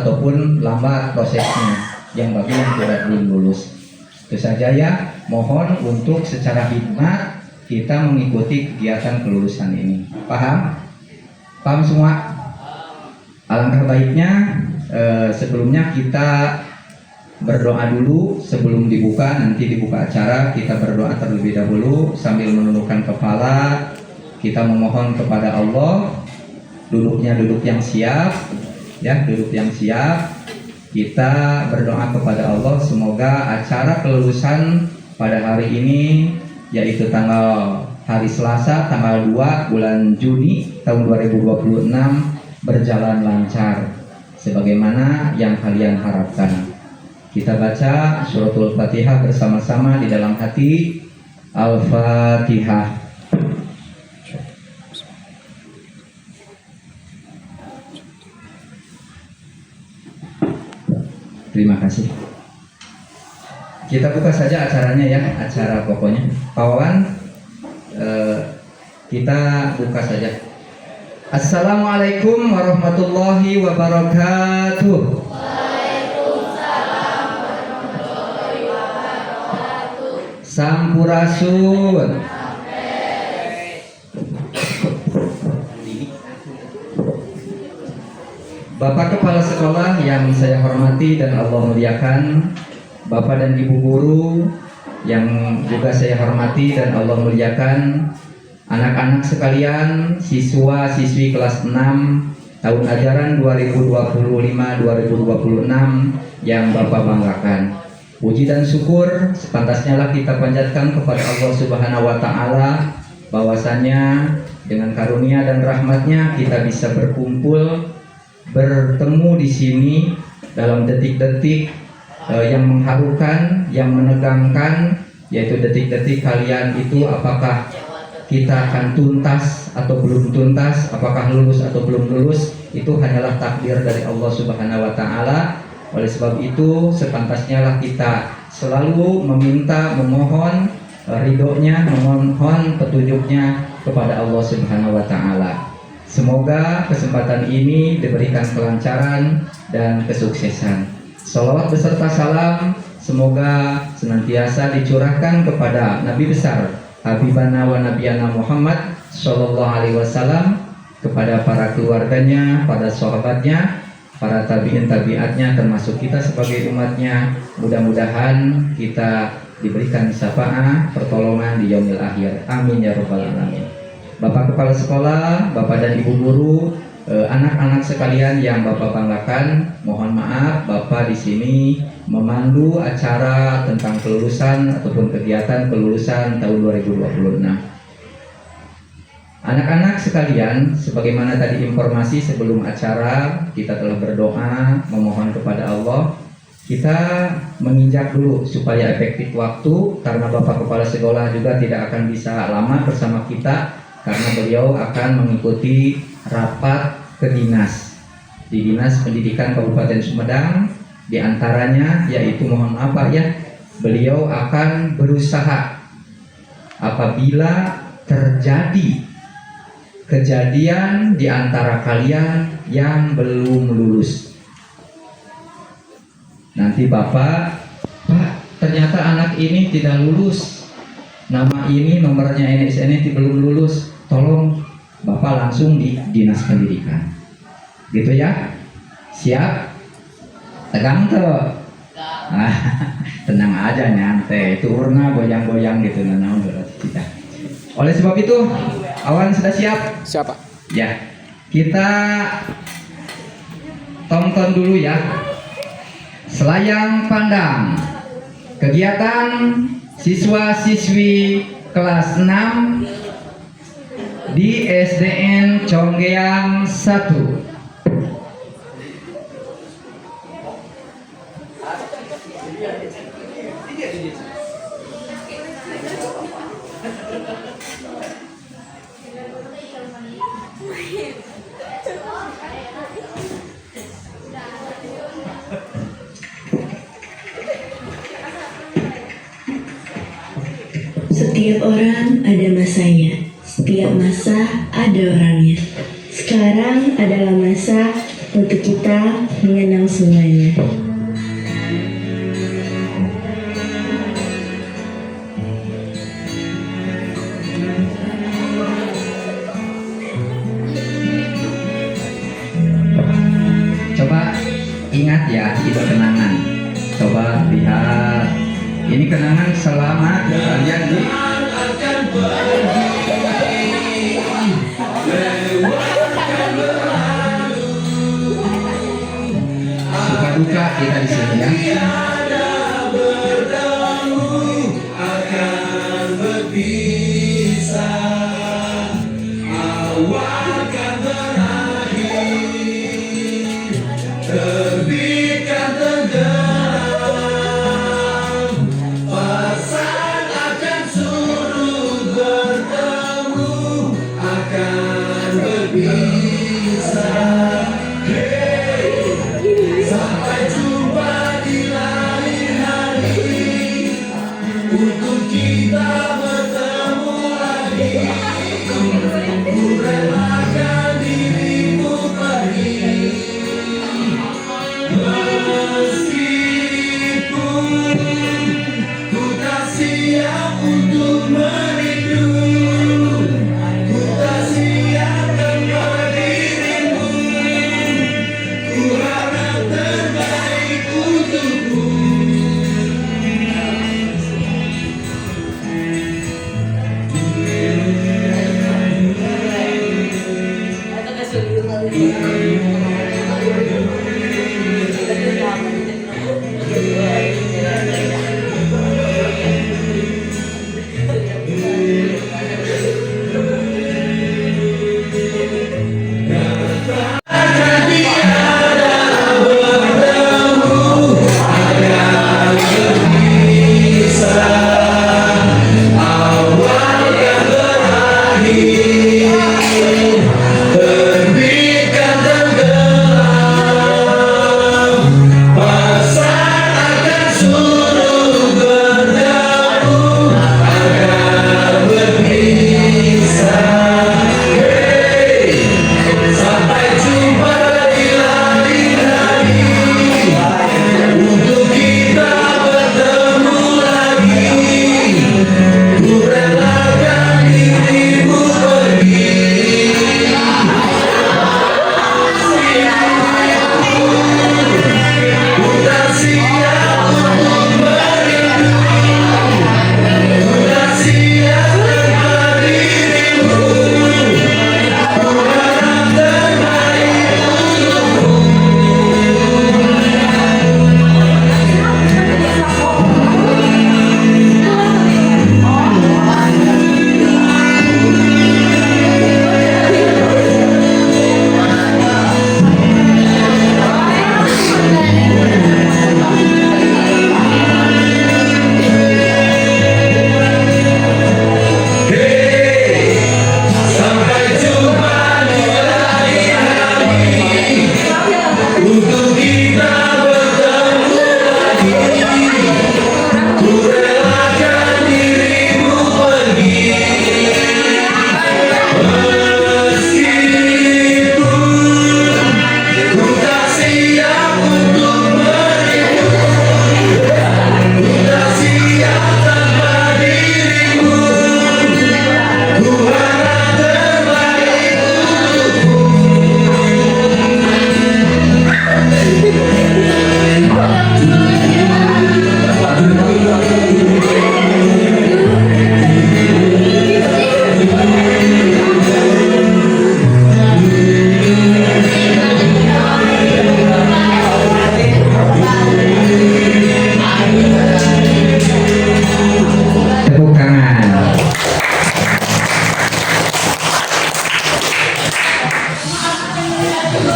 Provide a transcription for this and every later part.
ataupun lambat prosesnya, yang bagi yang tidak belum lulus. Itu saja ya, mohon untuk secara hikmat kita mengikuti kegiatan kelulusan ini. Paham? Paham semua? Alangkah baiknya sebelumnya kita berdoa dulu sebelum dibuka. Nanti dibuka acara kita berdoa terlebih dahulu sambil menundukkan kepala. Kita memohon kepada Allah. Duduknya duduk yang siap, ya, duduk yang siap. Kita berdoa kepada Allah semoga acara kelulusan pada hari ini, yaitu hari Selasa tanggal 2 bulan Juni tahun 2026 berjalan lancar sebagaimana yang kalian harapkan. Kita baca suratul Fatihah bersama-sama di dalam hati. Al-Fatihah. Terima kasih. Kita buka saja acaranya ya, acara pokoknya. Pak Wawan, kita buka saja. Assalamualaikum warahmatullahi wabarakatuh. Waalaikumsalam warahmatullahi wabarakatuh. Sampurasun. Bapak Kepala Sekolah yang saya hormati dan Allah muliakan, Bapak dan Ibu Guru yang juga saya hormati dan Allah muliakan, anak-anak sekalian, siswa-siswi kelas 6 tahun ajaran 2025-2026 yang Bapak banggakan. Puji dan syukur sepantasnya lah kita panjatkan kepada Allah Subhanahu wa Ta'ala, bahwasanya dengan karunia dan rahmatnya kita bisa berkumpul, bertemu di sini dalam detik-detik yang mengharukan, yang menegangkan, yaitu detik-detik kalian itu apakah kita akan tuntas atau belum tuntas, apakah lulus atau belum lulus, itu hanyalah takdir dari Allah Subhanahu wa Ta'ala. Oleh sebab itu sepantasnya lah kita selalu meminta, memohon ridhonya, memohon petunjuknya kepada Allah Subhanahu wa Ta'ala. Semoga kesempatan ini diberikan kelancaran dan kesuksesan. Salawat beserta salam semoga senantiasa dicurahkan kepada Nabi besar Habibana wa Nabiyana Muhammad Sallallahu Alaihi Wasallam, kepada para keluarganya, pada sahabatnya, para tabi'in tabi'atnya, termasuk kita sebagai umatnya. Mudah-mudahan kita diberikan syafaat pertolongan di yaumil akhir. Amin ya rabbal alamin. Bapak Kepala Sekolah, Bapak dan Ibu Guru, anak-anak sekalian yang Bapak banggakan, mohon maaf Bapak di sini memandu acara tentang kelulusan ataupun kegiatan kelulusan tahun 2026. Anak-anak sekalian, sebagaimana tadi informasi sebelum acara, kita telah berdoa memohon kepada Allah. Kita menginjak dulu supaya efektif waktu, karena Bapak Kepala Sekolah juga tidak akan bisa lama bersama kita, karena beliau akan mengikuti rapat ke dinas di Dinas Pendidikan Kabupaten Sumedang. Di antaranya yaitu, mohon maaf Pak ya, beliau akan berusaha apabila terjadi kejadian di antara kalian yang belum lulus, nanti Bapak, Pak ternyata anak ini tidak lulus, nama ini nomornya ini belum lulus, tolong Bapak langsung di Dinas Pendidikan, gitu ya. Siap? Tegang tuh. Tenang aja, nyantai, turna goyang-goyang gitu. Oleh sebab itu, awan sudah siap? Siapa? Ya, kita tonton dulu ya. Selayang Pandang, kegiatan siswa-siswi kelas 6 di SDN Conggeang 1. Setiap orang ada masanya, setiap masa ada orangnya. Sekarang adalah masa untuk kita mengenang semuanya. Coba ingat ya, itu kenangan. Coba lihat, ini kenangan selama kalian di suka duka kita di sini ya.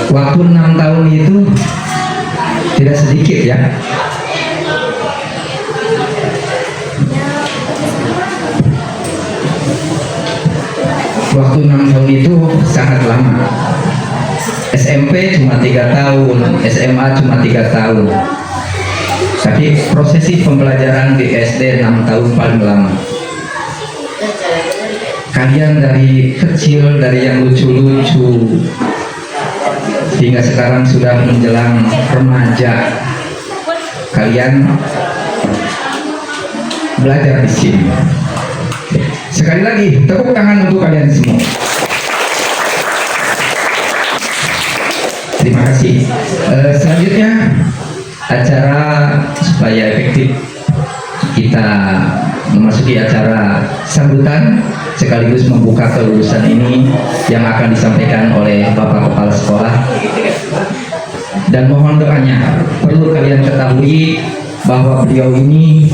Waktu 6 tahun itu tidak sedikit ya. Waktu 6 tahun itu sangat lama. SMP cuma 3 tahun, SMA cuma 3 tahun. Tapi prosesi pembelajaran di SD 6 tahun paling lama. Kalian dari kecil, dari yang lucu-lucu, hingga sekarang sudah menjelang remaja. Kalian belajar di sini. Sekali lagi, tepuk tangan untuk kalian semua. Terima kasih. Selanjutnya, acara supaya efektif, kita memasuki acara sambutan sekaligus membuka kelulusan ini yang akan disampaikan oleh Bapak Kepala Sekolah. Dan mohon doanya, perlu kalian ketahui bahwa beliau ini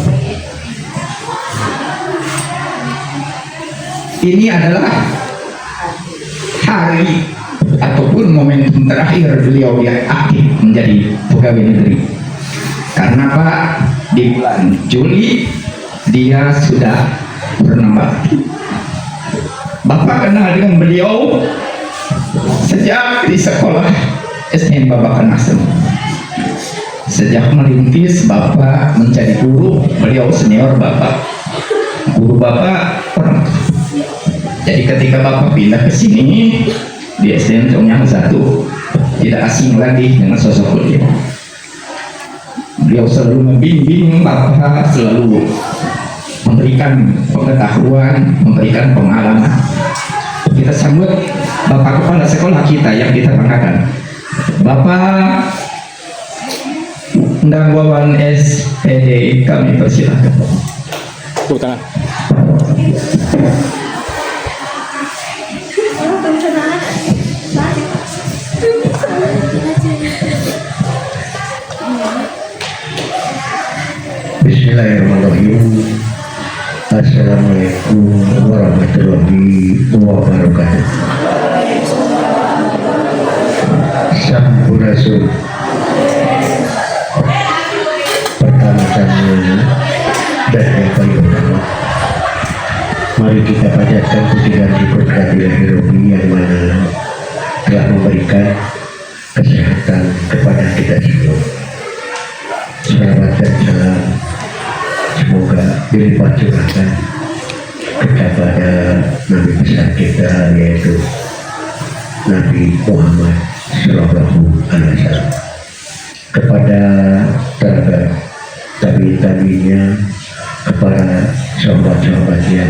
adalah hari ataupun momentum terakhir beliau yang aktif menjadi pegawai negeri. Karena Pak, di bulan Juli dia sudah purnama. Bapak kenal dengan beliau sejak di sekolah SDN Babakan Asem. Sejak merintis Bapak menjadi guru, beliau senior Bapak. Guru Bapak orang. Jadi ketika Bapak pindah ke sini di SDN Tongnyang 1, tidak asing lagi dengan sosok beliau. Beliau selalu membimbing Bapak, selalu memberikan pengetahuan, memberikan pengalaman. Kita sambut Bapak Kepala Sekolah kita yang kita banggakan, Bapak Ndangwawan SPD, kami persilakan. Tangan. Bismillahirrahmanirrahim. Assalamualaikum warahmatullahi wabarakatuh. Sampurasun. Pertama-tama dan yang paling utama, mari kita panjatkan pujian syukur kehadirat Robi yang mana telah memberikan kesehatan kepada kita semua. Selamat dan salam semoga dilipat curahkan kepada Nabi besar kita, yaitu Nabi Muhammad Sallallahu Alaihi Wasallam, kepada terhadap tabi-tabinya, kepada sahabat-sahabatnya,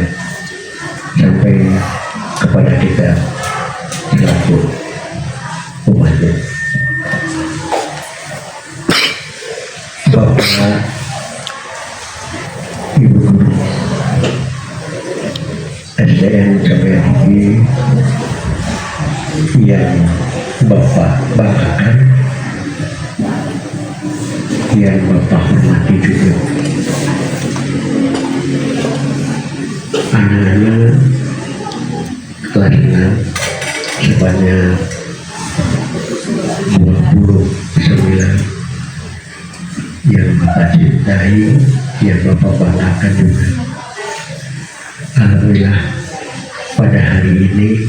sampai kepada kita selaku umatnya. Bapak, Ibu Guru SDN Cabayaki yang Bapak banggakan, yang Bapak hormati juga, anak-anak kelas 6 sebanyak 29 yang Bapak cintai, yang Bapak banggakan juga. Alhamdulillah, pada hari ini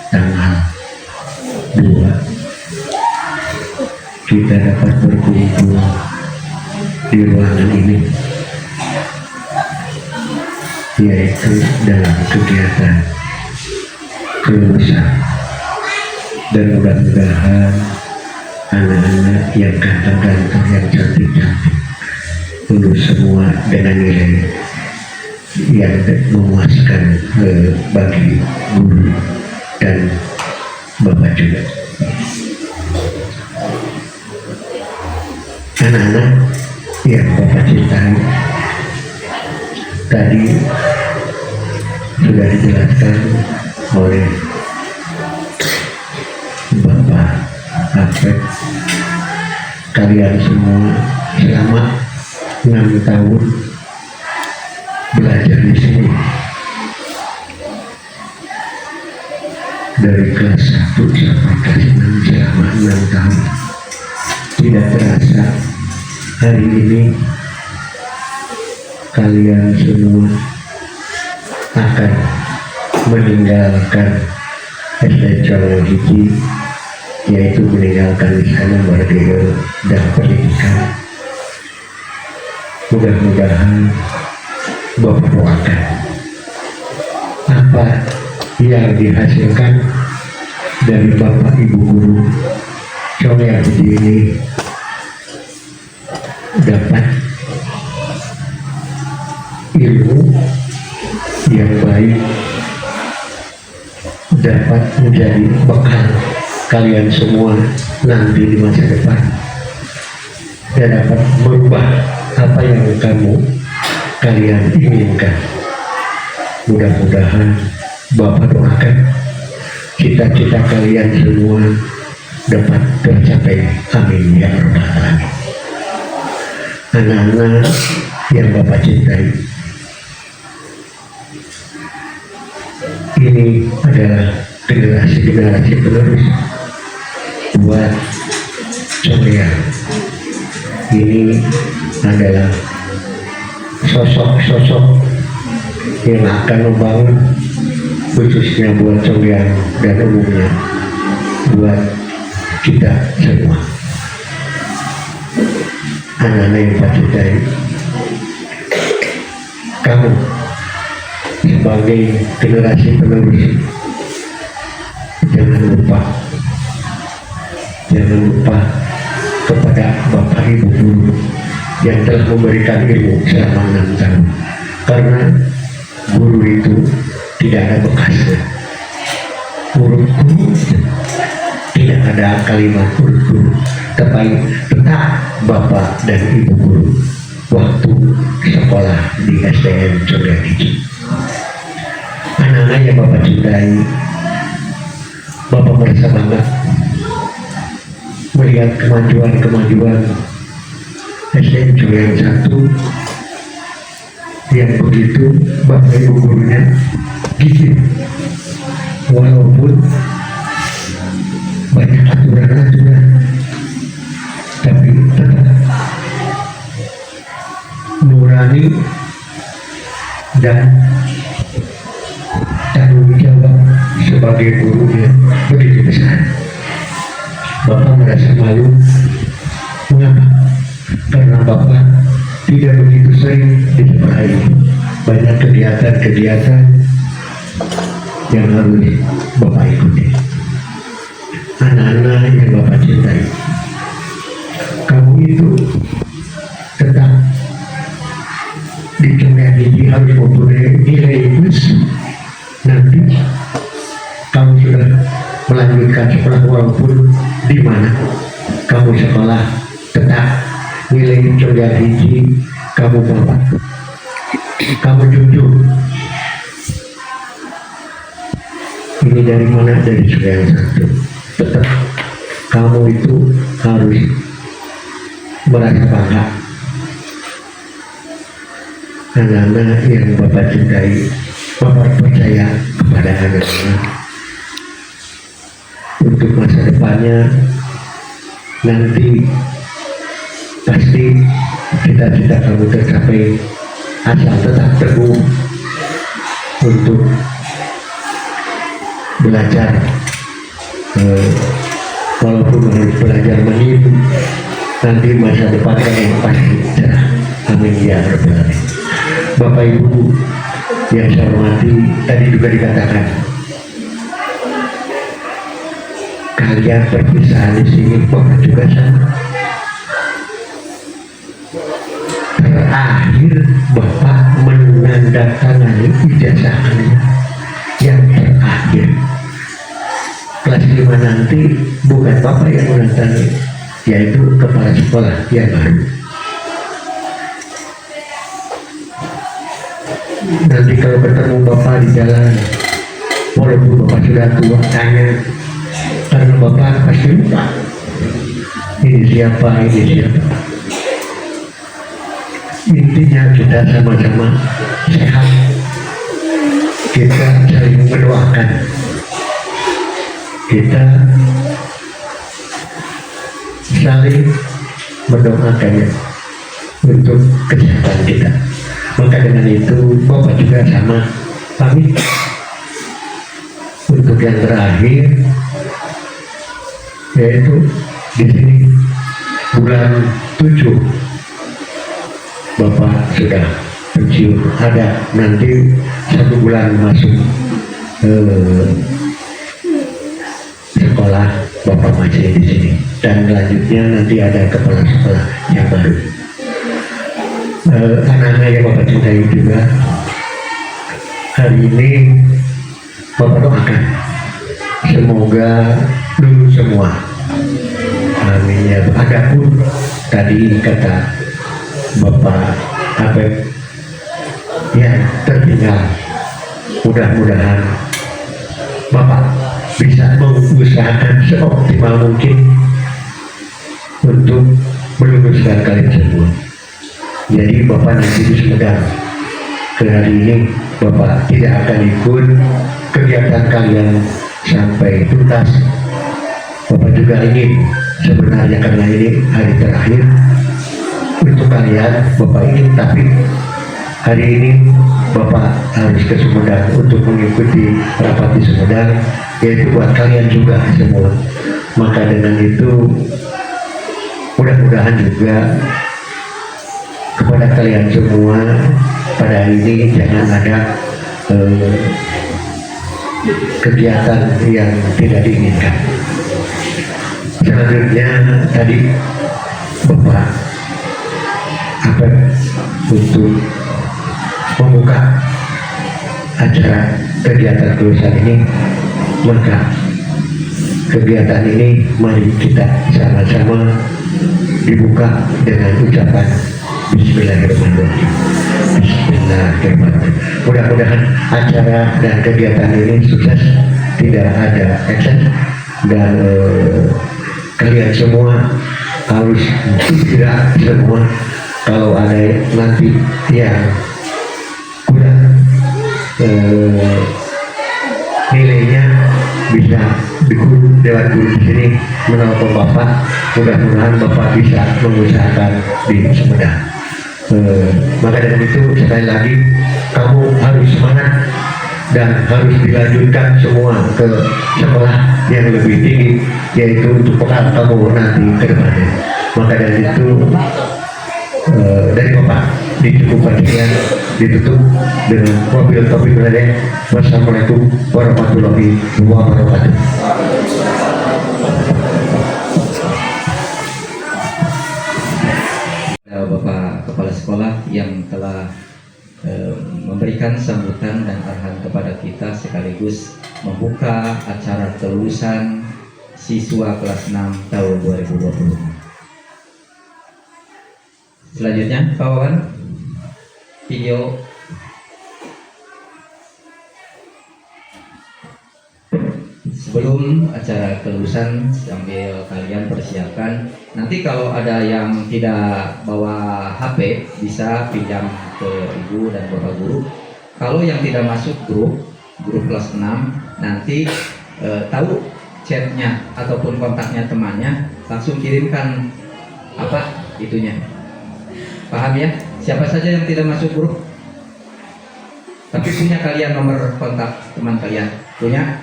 tanggal 2 kita dapat berkumpul di ruangan ini, yaitu dalam kegiatan kelulusan. Dan mudah-mudahan anak-anak yang ganteng-ganteng, yang cantik-cantik, lulus semua dengan nilai yang memuaskan bagi guru dan Bapak juga. Anak-anak yang Bapak cintai, tadi sudah dijelaskan oleh Bapak Alfred, kalian semua selama 6 tahun belajar di sini, dari kelas 1 sampai kelas 6 selama 6 tahun. Tidak terasa hari ini kalian semua akan meninggalkan SDN Cabayaki, yaitu meninggalkan istana merdeka dan pendidikan. Mudah-mudahan Bapak doakan apa yang dihasilkan dari Bapak Ibu Guru Corea ini dapat ilmu yang baik, dapat menjadi bekal kalian semua nanti di masa depan, dan dapat merubah apa yang kalian inginkan. Mudah-mudahan Bapak doakan cita-cita kalian semua dapat tercapai. Amin ya rabbal alamin. Anak-anak yang Bapak cintai, ini adalah generasi-generasi penerus buat Corea. Ini adalah sosok-sosok yang akan membangun, khususnya buat Corea dan umumnya buat kita semua. Anak-anak yang Pak cintai, kamu sebagai generasi penerus, jangan lupa kepada Bapak Ibu Guru yang telah memberikan ilmu selama 6 tahun. Karena guru itu tidak ada bekasnya. Huruf guru tidak ada kalimat huruf guru, tetapi tetap Bapak dan Ibu Guru waktu sekolah di SDN Corea Hiji. Anak-anak yang Bapak cintai, Bapak merasa bangga melihat kemajuan SDN Corea 1 yang begitu Bapak Ibu Gurunya gigih, walaupun banyak aturan-aturan, tapi tetap nurani dan tanggung jawab sebagai gurunya begitu besar. Bapak merasa malu. Mengapa? Karena Bapak tidak begitu sering di tempat ini. Banyak kegiatan-kegiatan yang harus Bapak ikuti. Anak-anak yang Bapak cintai, kamu itu tetap di Corea Hiji harus mempunyai nilai plus. Nanti kamu sudah melanjutkan sekolah, walaupun di mana kamu sekolah, tetap nilai Corea Hiji kamu bawa, kamu junjung. Ini dari mana? Dari Corea 1. Tetap kamu itu harus merasa bangga. Anak-anak yang Bapak cintai, Bapak percaya kepada anak-anak untuk masa depannya. Nanti pasti cita-cita kamu tercapai, asal tetap teguh untuk belajar, walaupun harus belajar menipu, nanti masa depan kamu pasti cerah. Amin ya rabbal alamin. Bapak Ibu yang saya hormati, tadi juga dikatakan kalian perpisahan di sini, Bapak juga sama. Terakhir Bapak menandatangani ijazah kalian yang terakhir. Kelas 5 nanti bukan Bapak yang menandatangani, yaitu kepala sekolah yang baru. Nanti kalau ketemu Bapak di jalan, walaupun Bapak sudah tua, tanya, karena Bapak pasti lupa ini siapa. Intinya kita sama-sama sehat, kita saling mendoakan, kita saling mendoakannya untuk kesehatan kita. Maka dengan itu Bapak juga sama pamit. Untuk yang terakhir, yaitu di sini bulan 7 Bapak sudah pensiun. Ada nanti 1 bulan masuk sekolah Bapak masih di sini, dan selanjutnya nanti ada kepala sekolah yang baru. Anak-anak yang Bapak cintai juga, hari ini Bapak doakan semoga lulus semua. Amin ya. Adapun tadi kata Bapak Abed yang tertinggal, mudah-mudahan Bapak bisa mengusahakan seoptimal mungkin untuk meluluskan kalian semua. Jadi Bapak nanti di Sumedang, ke hari ini Bapak tidak akan ikut kegiatan kalian sampai tuntas. Bapak juga ingin sebenarnya, karena ini hari terakhir untuk kalian, Bapak ingin, tapi hari ini Bapak harus ke Sumedang untuk mengikuti rapat di Sumedang, yaitu buat kalian juga semua. Maka dengan itu mudah-mudahan juga kepada kalian semua pada hari ini jangan ada kegiatan yang tidak diinginkan. Selanjutnya tadi Bapak apa untuk membuka acara kegiatan kelulusan ini, maka kegiatan ini mari kita sama-sama dibuka dengan ucapan Bismillahirrahmanirrahim. Bismillahirrahmanirrahim. Mudah-mudahan acara dan kegiatan ini sukses, tidak ada ekses, dan kalian semua harus tidak semua kalau ada nanti yang kurang nilainya bisa diguru dewan guru di sini menelpon Bapak. Mudah-mudahan Bapak bisa mengusahakan di Sumedang. Maka dari itu sekali lagi kamu harus semangat dan harus dilanjutkan semua ke sekolah yang lebih tinggi, yaitu untuk bekal kamu nanti ke depannya. Maka dari itu dari Bapak dicukupkan sekian, ditutup dengan wabil taufiq wal hidayah. Wassalamualaikum warahmatullahi wabarakatuh. Bapak Kepala Sekolah yang telah memberikan sambutan dan arahan kepada kita sekaligus membuka acara kelulusan siswa kelas 6 tahun 2020. Selanjutnya, Pak Wawan, video. Sebelum acara kelulusan sambil kalian persiapkan, nanti kalau ada yang tidak bawa HP bisa pinjam ke ibu dan bapak guru. Kalau yang tidak masuk grup kelas 6, nanti tahu chatnya ataupun kontaknya temannya, langsung kirimkan apa itunya. Paham ya? Siapa saja yang tidak masuk grup tapi punya kalian nomor kontak teman kalian, punya?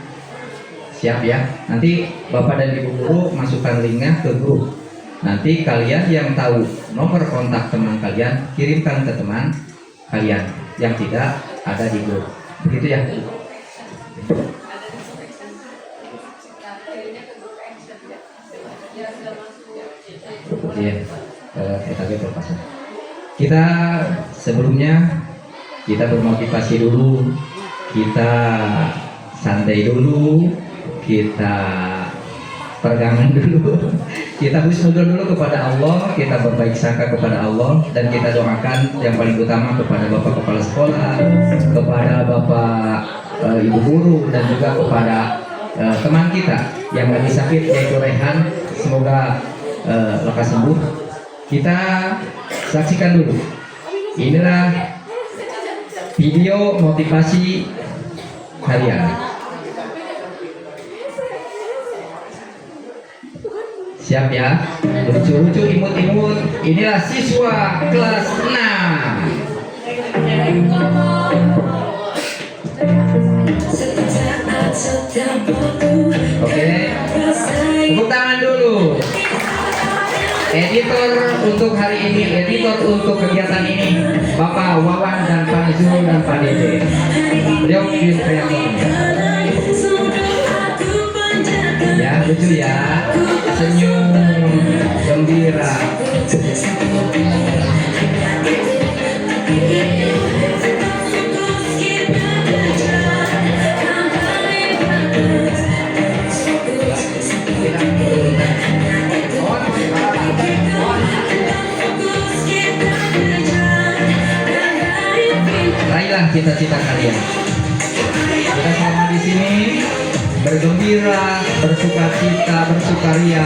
Siap ya? Nanti Bapak dan Ibu guru masukkan linknya ke grup. Nanti kalian yang tahu nomor kontak teman kalian, kirimkan ke teman kalian yang tidak ada di grup. Begitu ya? Iya, kita sebelumnya kita bermotivasi dulu, kita santai dulu, kita pegangan dulu, kita husnuzon dulu kepada Allah, kita berbaik sangka kepada Allah, dan kita doakan yang paling utama kepada Bapak Kepala Sekolah, kepada Bapak Ibu Guru, dan juga kepada teman kita yang lagi sakit yaitu Rehan, semoga lekas sembuh. Kita saksikan dulu, inilah video motivasi kalian. Siap ya? Lucu-lucu, imut-imut. Inilah siswa kelas 6. Oke. Tepuk tangan dulu. Editor untuk hari ini, editor untuk kegiatan ini, Bapak Wawan dan Pak Zul dan Pak Dede. Beliau kreatornya. Ya. lucu ya. Senyum, gembira. Raihlah cita-cita kalian. Kita selama di sini bergembira, bersukacita, bersukaria,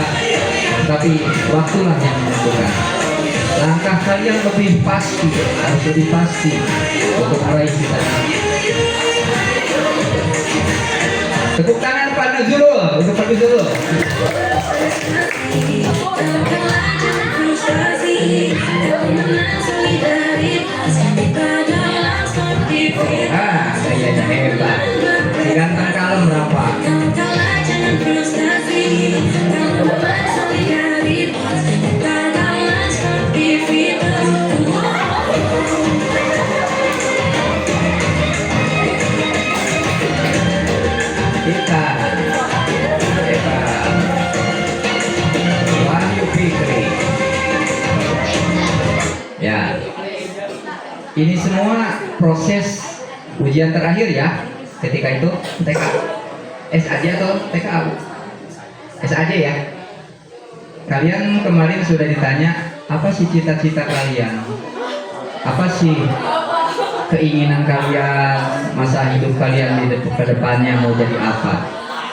tapi waktulah yang menentukan. Langkah kalian lebih pasti, harus lebih pasti untuk meraih cita-cita. Tepuk tangan Pak Nazrul untuk Pak Nazrul. Kayaknya hebat. Si ganteng kalem berapa? Kita hebat. Wahyu Fikri. Ya, ini semua proses ujian terakhir ya. Ketika itu TK SAJ atau TK SAJ ya. Kalian kemarin sudah ditanya apa sih cita-cita kalian, apa sih keinginan kalian, masa hidup kalian di kedepannya mau jadi apa.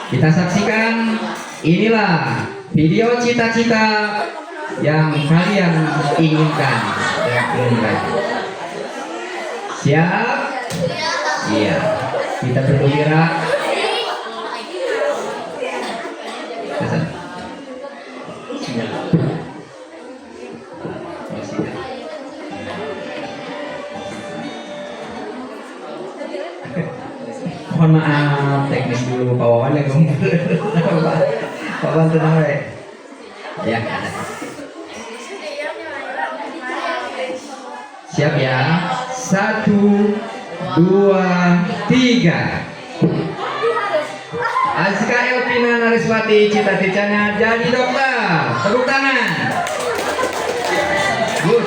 Kita saksikan, inilah video cita-cita yang kalian inginkan. Siap? Iya, kita bergembira. Mohon maaf, teknis dulu Pak Wawan ya. Pak Wawan tenang ya. Siap ya. 1, 2, 3. Azka Elvina Nariswati cita-citanya jadi dokter. Tepuk tangan.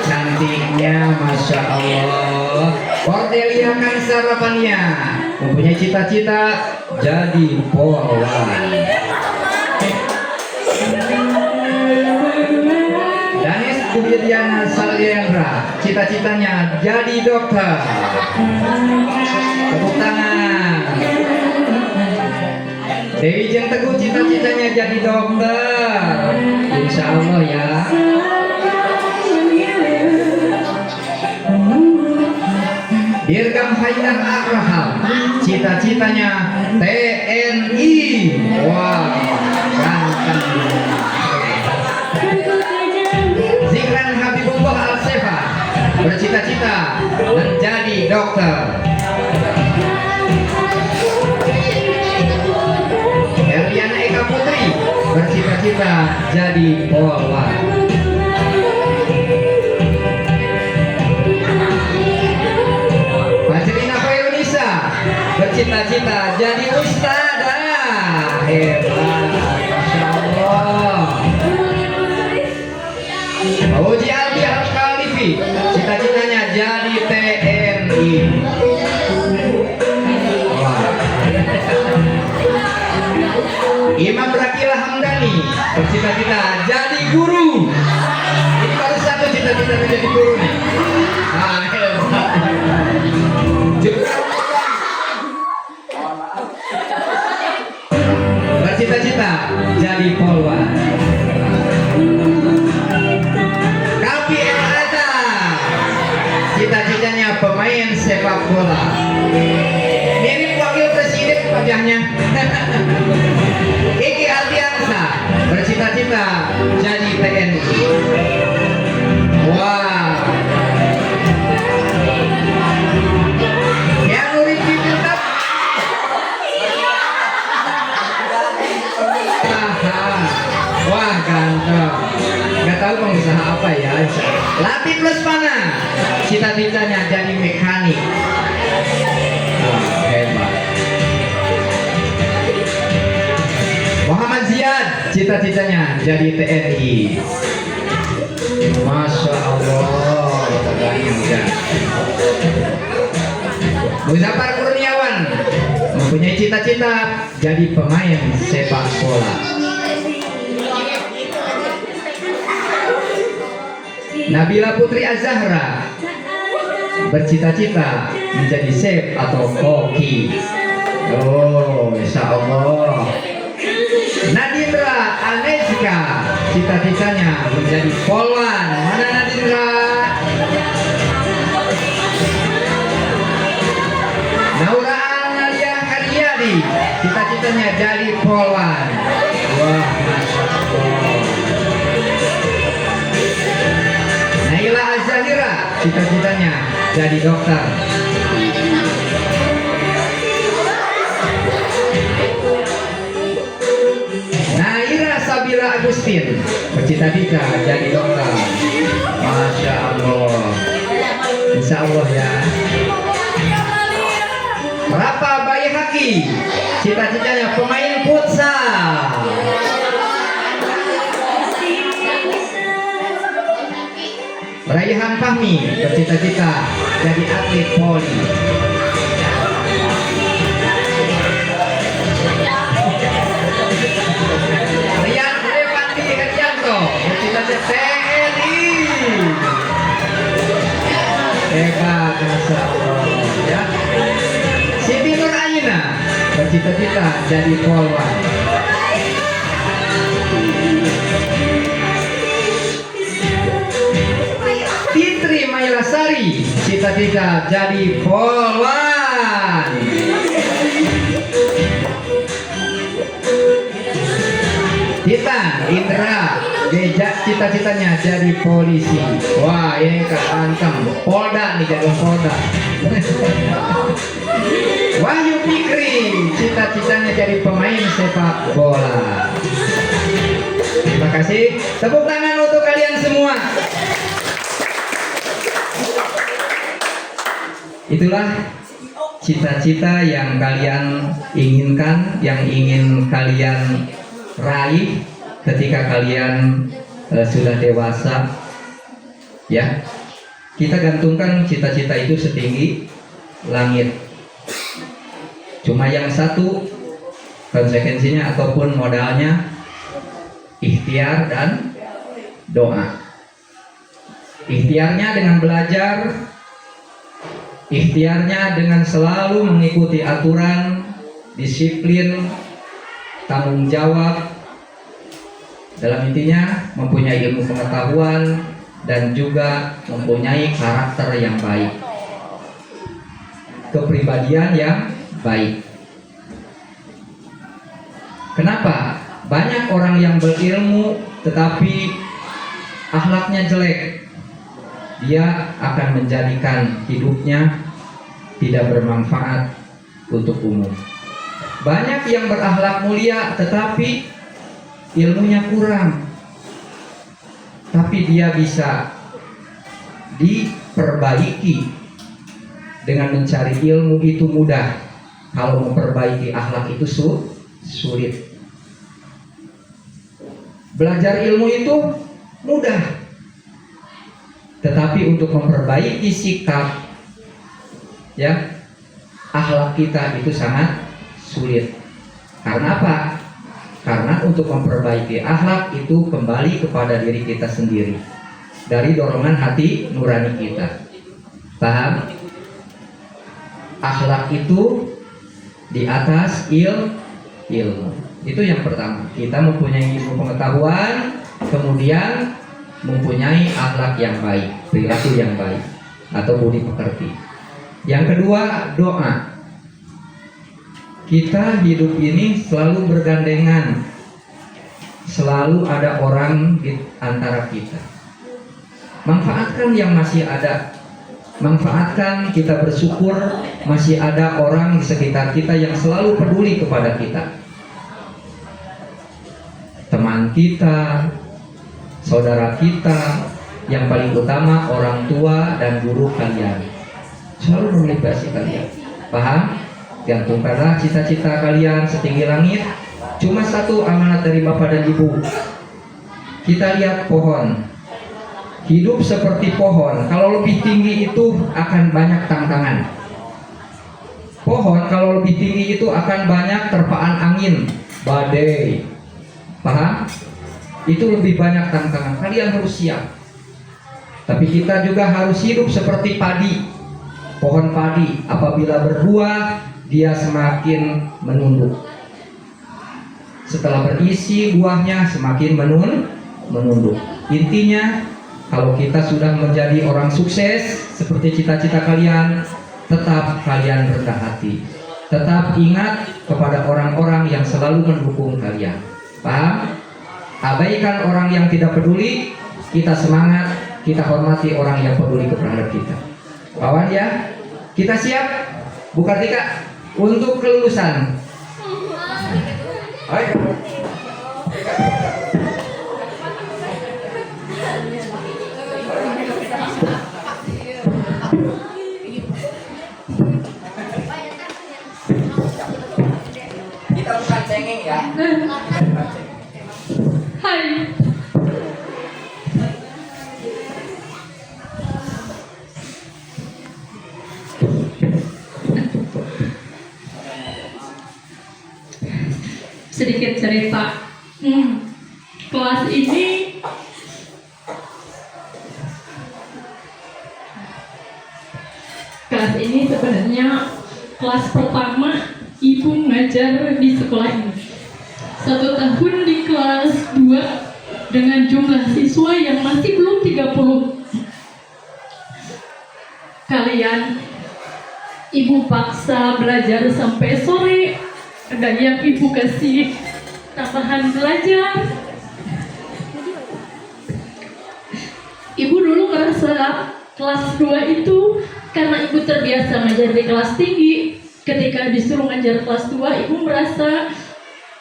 Cantiknya, Masya Allah. Cordelia Kansa Rapania mempunyai cita-cita jadi polwan. Danis Kubidiana Salyendra cita-citanya jadi dokter. Tepuk tangan. Dewi Jeng Teguh cita-citanya jadi dokter. Insya Allah ya. Dirgam Haidar Abraham cita-citanya TNI. Wah, ganteng. Zikran Habibullah Al-Sefa bercita-cita menjadi dokter. Eliana Eka Putri bercita-cita jadi polwan. Bercita-cita jadi ustadzah. Hebat, Masya Allah. Uji Albi Al-Khalifi cita-citanya jadi TNI. Wah. Imam Rakila Hamdani bercita-cita jadi guru. Ini baru satu cita-cita menjadi guru nih. Hebat. Bercita-cita jadi polwan. Kapi Elata cita-citanya pemain sepak bola. Mirip wakil presiden wajahnya. Iki Aldiansa bercita-cita jadi TNI. Wah. Yang Nuri Pintar. Wah, ganteng. Gak tahu pengusaha apa ya. Latif Lesmana cita-citanya jadi mekanik. Wah, hebat. Muhammad Ziyad Cita-citanya jadi TNI. Masya Allah, terbayangkan. Muzaffar Kurniawan mempunyai cita-cita jadi pemain sepak bola. Nabila Putri Az-Zahra bercita-cita menjadi chef atau koki. Oh, insya Allah. Nadindra Anezka cita-citanya menjadi polwan. Mana Nadindra? Naura Analia Karyadi cita-citanya jadi polwan. Wah, masya Allah. Naila Az-Zahira cita-citanya jadi dokter. Naira Sabila Agustin bercita-cita jadi dokter. Masya Allah. Insya Allah ya. Rapa Bayi Haki cita-citanya pemain futsal. Raihan Fahmi bercita-cita jadi atlet voli. Rian Rewandi Herianto bercita-cita TNI. Hebat, Masya Allah ya. Siti Nur Aina bercita-cita jadi polwan. Fitri Mailasari cita-cita jadi polwan. Titan Indra Deja cita-citanya jadi polisi. Wah, ini keanteng Polda nih, jadi Polda. Wahyu Fikri cita-citanya jadi pemain sepak bola. Terima kasih. Tepuk tangan untuk kalian semua. Itulah cita-cita yang kalian inginkan, yang ingin kalian raih ketika kalian sudah dewasa. Ya, kita gantungkan cita-cita itu setinggi langit. Cuma yang satu konsekuensinya ataupun modalnya ikhtiar dan doa. Ikhtiarnya dengan belajar, ikhtiarnya dengan selalu mengikuti aturan, disiplin, tanggung jawab, dalam intinya mempunyai ilmu pengetahuan dan juga mempunyai karakter yang baik, kepribadian yang baik. Kenapa? Banyak orang yang berilmu tetapi akhlaknya jelek. Dia akan menjadikan hidupnya tidak bermanfaat untuk umum. Banyak yang berakhlak mulia tetapi ilmunya kurang, tapi dia bisa diperbaiki dengan mencari ilmu itu mudah. Kalau memperbaiki akhlak itu sulit. Belajar ilmu itu mudah, tetapi untuk memperbaiki sikap, ya, akhlak kita itu sangat sulit. Karena apa? Karena untuk memperbaiki akhlak itu kembali kepada diri kita sendiri, dari dorongan hati nurani kita. Paham? Akhlak itu di atas ilmu. Itu yang pertama. Kita mempunyai ilmu pengetahuan, kemudian mempunyai akhlak yang baik, perilaku yang baik atau budi pekerti. Yang kedua, doa. Kita hidup ini selalu bergandengan, selalu ada orang di antara kita. Manfaatkan yang masih ada. Manfaatkan, kita bersyukur masih ada orang di sekitar kita yang selalu peduli kepada kita. Teman kita, saudara kita, yang paling utama orang tua dan guru kalian. Selalu memotivasi kalian. Paham? Gantungkanlah cita-cita kalian setinggi langit, Cuma satu amanat dari Bapak dan Ibu. Kita lihat pohon. Hidup seperti pohon, kalau lebih tinggi itu akan banyak tantangan. Pohon kalau lebih tinggi itu akan banyak terpaan angin, badai. Paham? Itu lebih banyak tantangan. Kalian harus siap. Tapi kita juga harus hidup seperti padi. Pohon padi apabila berbuah, dia semakin menunduk. Setelah berisi buahnya semakin menunduk. Intinya, kalau kita sudah menjadi orang sukses seperti cita-cita kalian, tetap kalian rendah hati. Tetap ingat kepada orang-orang yang selalu mendukung kalian. Paham? Abaikan orang yang tidak peduli. Kita semangat, kita hormati orang yang peduli kepada kita. Kawan ya, kita siap? Bu Kartika, untuk kelulusan. Ayo. Kita bukan cengeng ya. Hai. Sedikit cerita. Kelas ini sebenarnya kelas pertama ibu ngajar di sekolah ini. 1 tahun di kelas 2 dengan jumlah siswa yang masih belum 30. Kalian ibu paksa belajar sampai sore. Ada yang ibu kasih tambahan belajar. Ibu dulu ngerasa kelas 2 itu karena ibu terbiasa ngajar di kelas tinggi. Ketika disuruh ngajar kelas 2, ibu merasa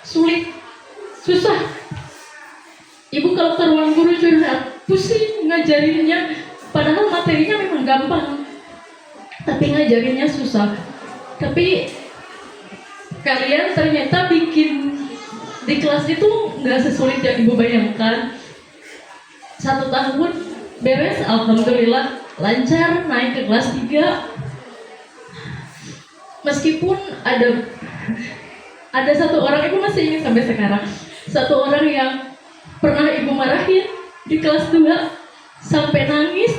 sulit, susah. Ibu kalau ke ruang guru curhat, pusing ngajarinnya. Padahal materinya memang gampang, tapi ngajarinnya susah. Tapi kalian ternyata bikin di kelas itu nggak sesulit yang ibu bayangkan. 1 tahun beres, alhamdulillah lancar naik ke kelas 3. Meskipun ada 1 orang, ibu masih ingat sampai sekarang, 1 orang yang pernah ibu marahin di kelas 2 sampai nangis,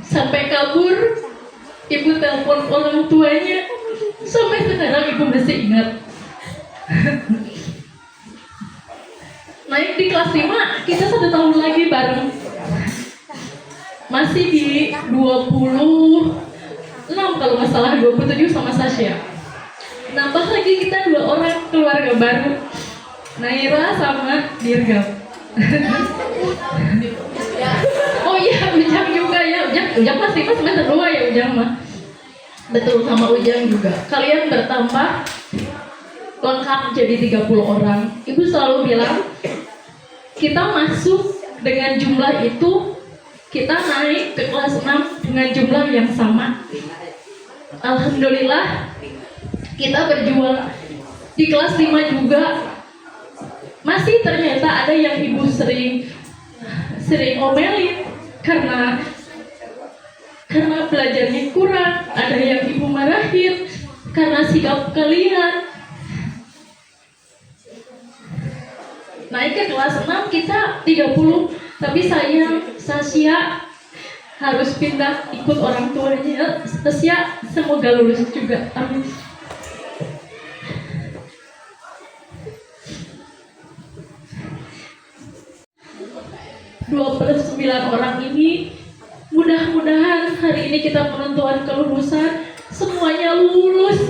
sampai kabur. Ibu telepon orang tuanya, sampai sekarang ibu masih ingat. Naik di kelas 5, kita 1 tahun lagi bareng. Masih di 26 kalau nggak salah, 27 sama Sasha. Nambah lagi kita 2 orang keluarga baru, Naira sama Dirgam. Oh iya, Ujang juga ya. Ujang pasti pas semester 2 ya Ujang mah. Betul, sama Ujang juga. Kalian bertambah lengkap jadi 30 orang. Ibu selalu bilang, kita masuk dengan jumlah itu, kita naik ke kelas 6 dengan jumlah yang sama. Alhamdulillah, kita berjuang. Di kelas 5 juga masih ternyata ada yang ibu sering omelin karena belajarnya kurang. Ada yang ibu marahin karena sikap kalian. Naik ke kelas 6 kita 30, tapi sayang Sasha harus pindah ikut orang tuanya. Sasha semoga lulus juga, amin. ...29 orang ini, mudah-mudahan hari ini kita penentuan kelulusan, semuanya lulus.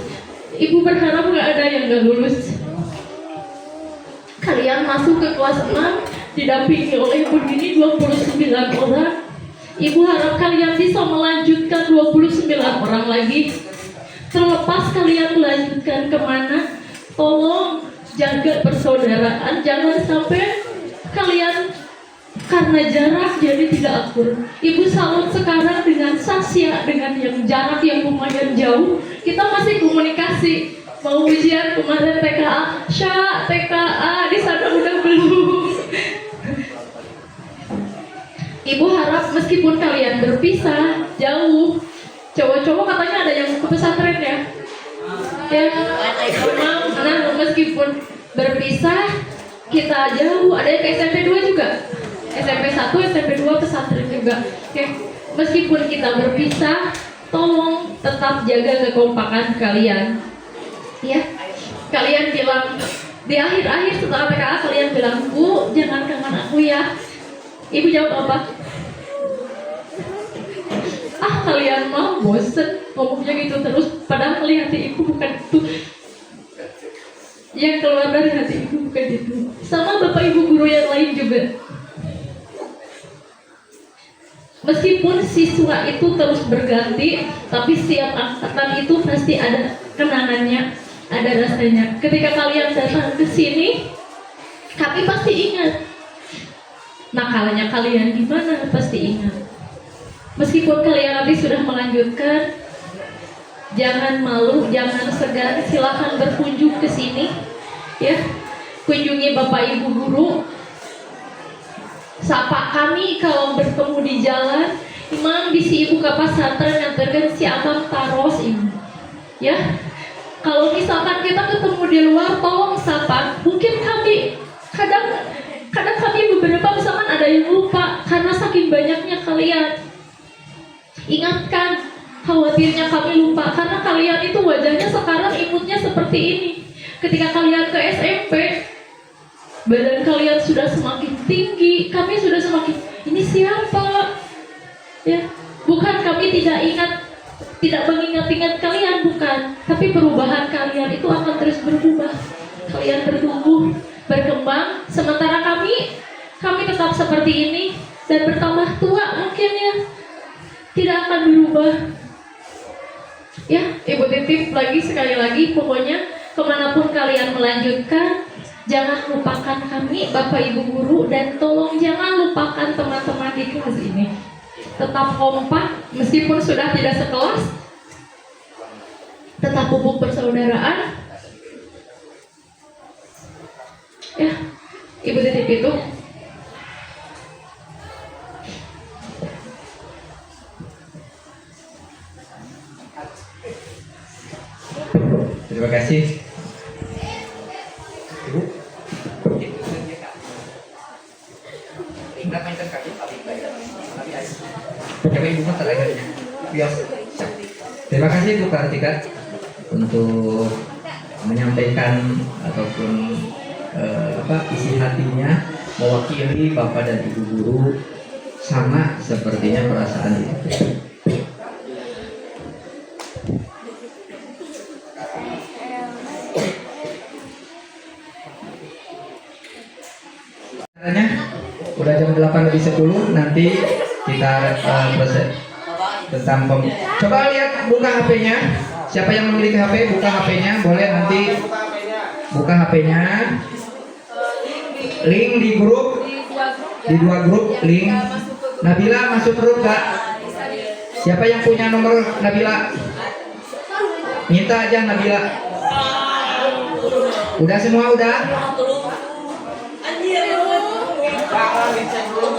Ibu berharap nggak ada yang nggak lulus. Kalian masuk ke kelas 6 didampingi oleh ibu ini 29 orang. Ibu harap kalian bisa melanjutkan 29 orang lagi. Terlepas kalian melanjutkan kemana, tolong jaga persaudaraan. Jangan sampai kalian karena jarak jadi tidak akur. Ibu salut sekarang dengan Sasha, dengan yang jarak yang lumayan jauh, kita masih komunikasi. mau ujian kemarin TKA, TKA di sana udah belum. Ibu harap meskipun kalian berpisah jauh, cowok-cowok katanya ada yang ke pesantren ya. Ya, memang karena meskipun berpisah kita jauh, ada yang ke SMP 2 juga. SMP 1, SMP 2 pesantren juga. Oke, meskipun kita berpisah, tolong tetap jaga kekompakan kalian. Ya, kalian bilang di akhir-akhir setelah PKA kalian bilang, "Bu, jangan kangen aku ya." Ibu jawab apa? Kalian mah bosen ngomongnya gitu terus, padahal di hati ibu bukan itu. Yang keluar dari hati ibu bukan itu. Sama bapak ibu guru yang lain juga. Meskipun siswa itu terus berganti, tapi setiap angkatan itu pasti ada kenangannya, ada rasanya. Ketika kalian datang ke sini, kami pasti ingat. Nakalnya kalian gimana, pasti ingat. Meskipun kalian nanti sudah melanjutkan, jangan malu, jangan segan, silakan berkunjung ke sini, ya. Kunjungi bapak ibu guru, sapa kami kalau bertemu di jalan. Imam bisi ibu ke pasantren nganterkan si abang taros ibu, ya. Kalau misalkan kita ketemu di luar, tolong sapa. Mungkin kami kadang kami beberapa misalkan ada yang lupa karena saking banyaknya kalian. Ingatkan, khawatirnya kami lupa karena kalian itu wajahnya sekarang imutnya seperti ini. Ketika kalian ke SMP, badan kalian sudah semakin tinggi, kami sudah semakin, ini siapa? Ya, bukan kami tidak mengingat-ingat kalian, bukan. Tapi perubahan kalian itu akan terus berubah. Kalian bertumbuh, berkembang, sementara kami tetap seperti ini dan bertambah tua mungkin ya. Tidak akan berubah. Ya, ibu titip lagi sekali lagi, pokoknya kemanapun kalian melanjutkan, jangan lupakan kami, bapak ibu guru, dan tolong jangan lupakan teman-teman di kelas ini. Tetap kompak, meskipun sudah tidak sekelas, tetap pupuk persaudaraan. Ya, ibu titip itu. Terima kasih. Ibu. Terima kasih Bu Kartika untuk menyampaikan ataupun isi hatinya, mewakili Bapak dan Ibu guru. Sama sepertinya perasaan itu. Udah jam 8:10, nanti kita proses tentang coba lihat, buka HP-nya. Siapa yang memiliki HP, buka HP-nya. Boleh nanti buka HP-nya. Link di grup, di 2 grup link. Nabila masuk grup Kak. Siapa yang punya nomor Nabila? Minta aja Nabila. Udah semua udah?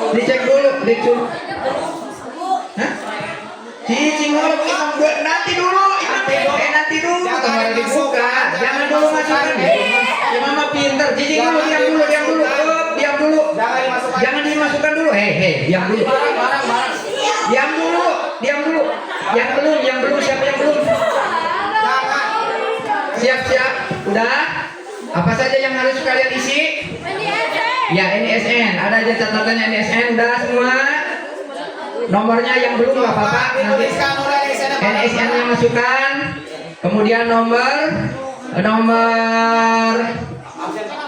Dicek dulu. Hah? Cicing nanti dulu. Nanti dulu. Kamar dibuka. Jangan dulu masukkan. Ya mama pintar. Cicing dulu, diam dulu. Jangan dimasukkan dulu. Diam dulu. Diam dulu. Yang belum. Siapa yang belum? Siap. Udah? Apa saja yang harus kalian isi? Ya, NISN. Ada aja catatannya NISN. Udah semua? Nomornya yang belum nggak apa-apa. Nanti NISN-nya masukkan. Kemudian nomor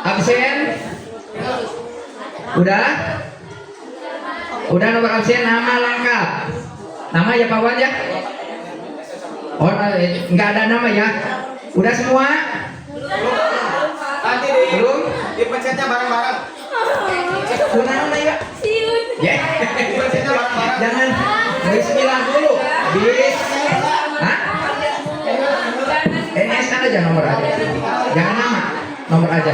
absen. Udah nomor absen, nama lengkap. Nama ya Pak Wan ya? Oh, nggak ada nama ya? Udah semua? Nanti Belum? dipencetnya bareng-bareng. Kunana ya? Ya. Dipencetnya bareng-bareng. Jangan bismillah dulu. Hah? NS ada jangan nomor aja. Jangan nama, nomor aja.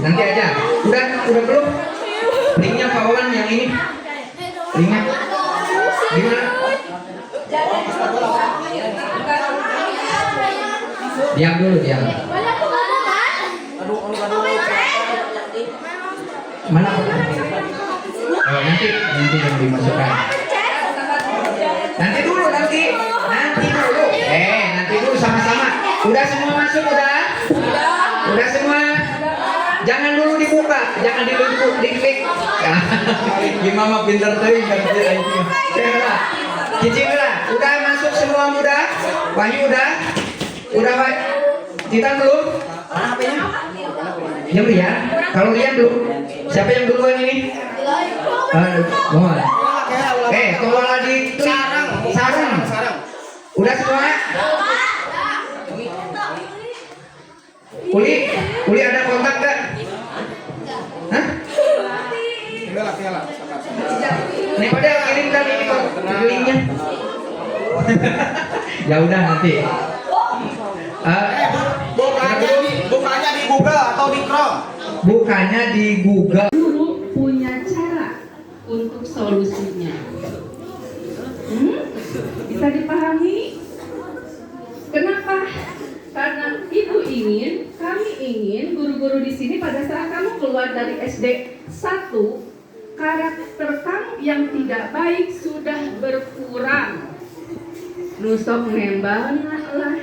Nanti aja. Udah belum? Linknya Pak Wawan yang ini. Linknya. Gimana? Diam dulu, diam. Mana Pak? Oh, nanti yang dimasukkan. Nanti dulu. Nanti dulu sama-sama. Udah semua masuk udah? Udah semua. Jangan dulu dibuka, jangan diklik. Gimana pintar tadi kerja itu. Cicing lah. Udah masuk semua udah? Wahyu udah? Udah Pak? Titan belum? Mana HP-nya? Yang Rian? Kalau Rian belum? Siapa yang duluan ini? Mohon. Tolonglah di sarung. Udah semua? Uli ada kontak gak? Hah? Piala. Nih pada kirimkan ini kok linknya. Ya udah nanti. Bukanya di Google atau di Chrome? Bukanya di Google. Guru punya cara untuk solusinya. Bisa dipahami? Kenapa? Karena kami ingin guru-guru di sini pada saat kamu keluar dari SD 1, karakter kamu yang tidak baik sudah berkurang. Nusok nembang lah.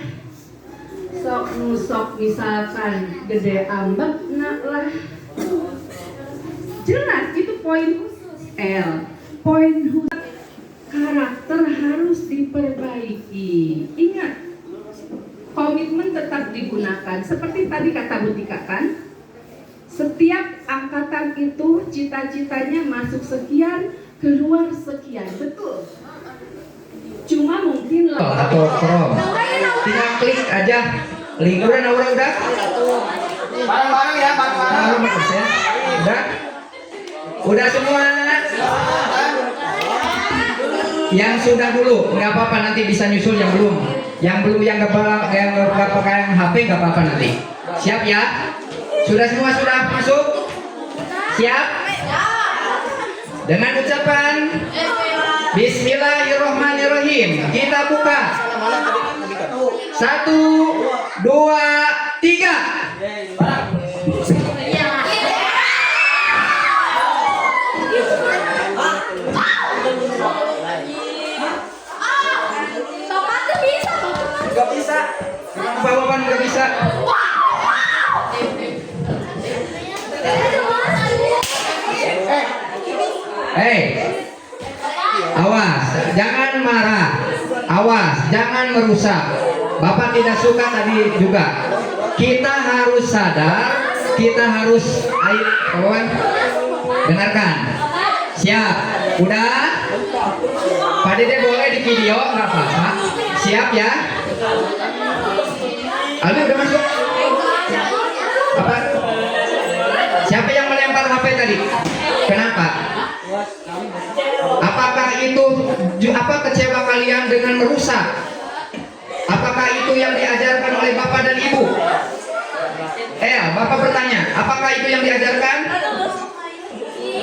Sok nusok misalkan gede ambek lah. Jelas itu poin khusus L. Poin khusus karakter harus diperbaiki. Ingat, komitmen tetap digunakan. Seperti tadi kata Butika kan, setiap angkatan itu cita-citanya masuk sekian, keluar sekian, betul. Cuma mungkin Atau Chrome. Tinggal klik aja. Link udah Bareng-bareng ya, bareng-bareng. Udah semua. Yang sudah dulu nggak apa-apa, nanti bisa nyusul yang belum. Yang nggak pakai HP nggak apa-apa nanti. Siap ya? Sudah semua sudah masuk? Siap? Dengan ucapan Bismillahirrahmanirrahim, kita buka. 1, 2, 3. Gak bisa. Bawakan gak bisa. Awas, jangan marah. Awas, jangan merusak. Bapak tidak suka tadi juga. Kita harus sadar, kita harus kawan. Dengarkan. Siap? Udah? Pak Dede boleh di video, nggak apa-apa. Siap ya? Aldi udah masuk? Apa? Siapa yang melempar HP tadi? Kenapa? Apakah itu kecewa kalian dengan merusak? Apakah itu yang diajarkan oleh Bapak dan Ibu? Bapak bertanya, apakah itu yang diajarkan?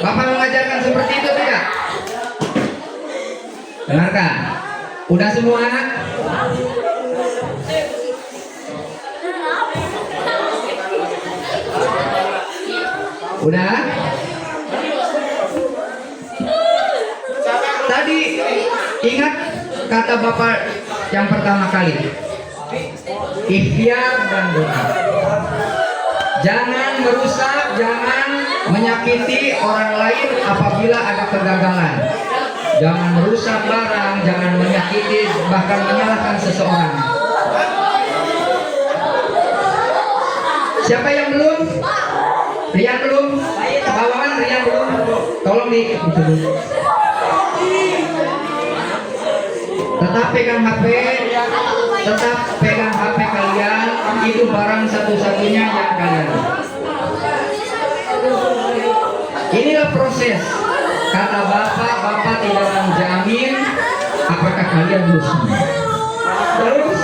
Bapak mengajarkan seperti itu tidak? Dengarkan. Udah semua? Udah? Tadi ingat kata Bapak yang pertama kali, ikhtiar dan doa. Jangan merusak, jangan menyakiti orang lain apabila ada kegagalan. Jangan merusak barang, jangan menyakiti, bahkan menyalahkan seseorang. Siapa yang belum? Rian belum? Bawahan Rian belum? Tolong di tetap pegang HP, tetap pegang HP kalian. Itu barang satu-satunya yang kalian. Inilah proses. Kata Bapak tidak menjamin apakah kalian lulus. Terus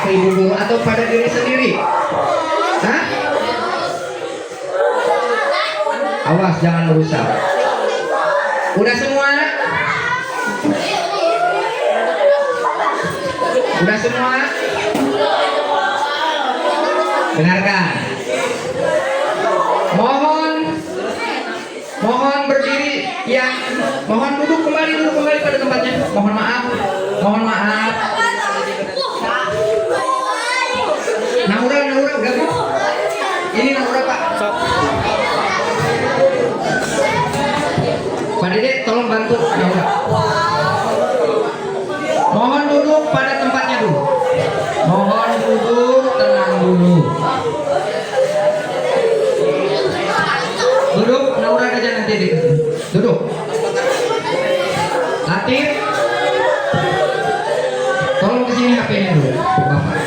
ke ibu guru atau pada diri sendiri? Hah? Awas jangan merusak. Udah semua? Udah semua? Dengarkan. Mohon berdiri. Ya, mohon duduk kembali pada tempatnya. Mohon maaf. Naura udah Bu. Ini Naura Pak. Pak Dede tolong bantu Naura. Mohon duduk pada tempatnya dulu. Mohon duduk, tenang dulu. Duduk, Naura aja nanti di duduk. Latif, tolong kesini HP-nya dulu, Bapak.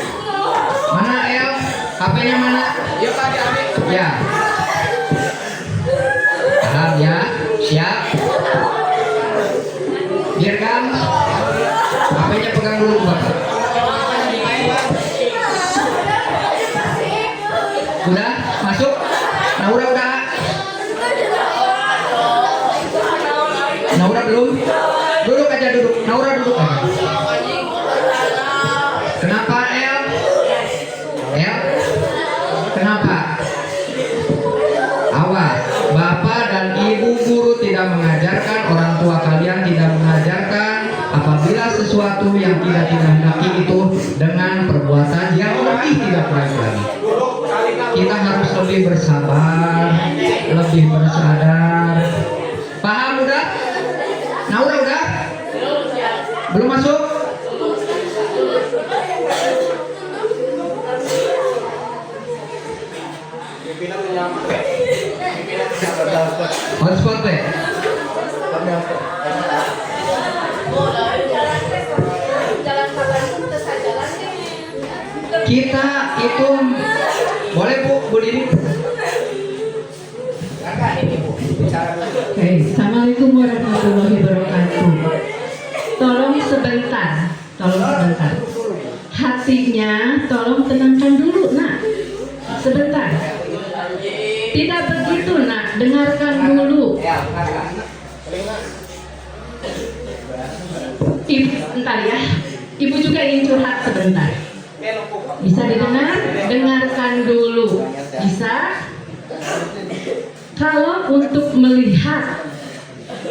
Mana El? HP-nya mana? Yuk adik-adik. Ya. Paham ya? Siap. Biarkan HP-nya pegang dulu Bapak. Udah masuk? Naura udah? Naura belum? Duduk aja duduk. Naura duduk aja. Kenapa El? El? Kenapa? Awas, Bapak dan Ibu guru tidak mengajarkan, orang tua kalian tidak mengajarkan apabila sesuatu yang tidak dihendaki itu dengan perbuatan yang lebih tidak baik lagi. Kita harus lebih bersabar, lebih bersadar. Paham udah? Naura udah? Belum masuk? Hotspot deh. Kita itu boleh Bu Dini. Assalamualaikum warahmatullahi wabarakatuh. Tolong sebentar. Hatinya tolong tenangkan dulu, Nak. Sebentar. Tidak begitu, Nak. Dengarkan dulu. Ibu, entar ya. Ibu juga ingin curhat sebentar. Bisa didengar? Dengarkan dulu. Bisa? Kalau untuk melihat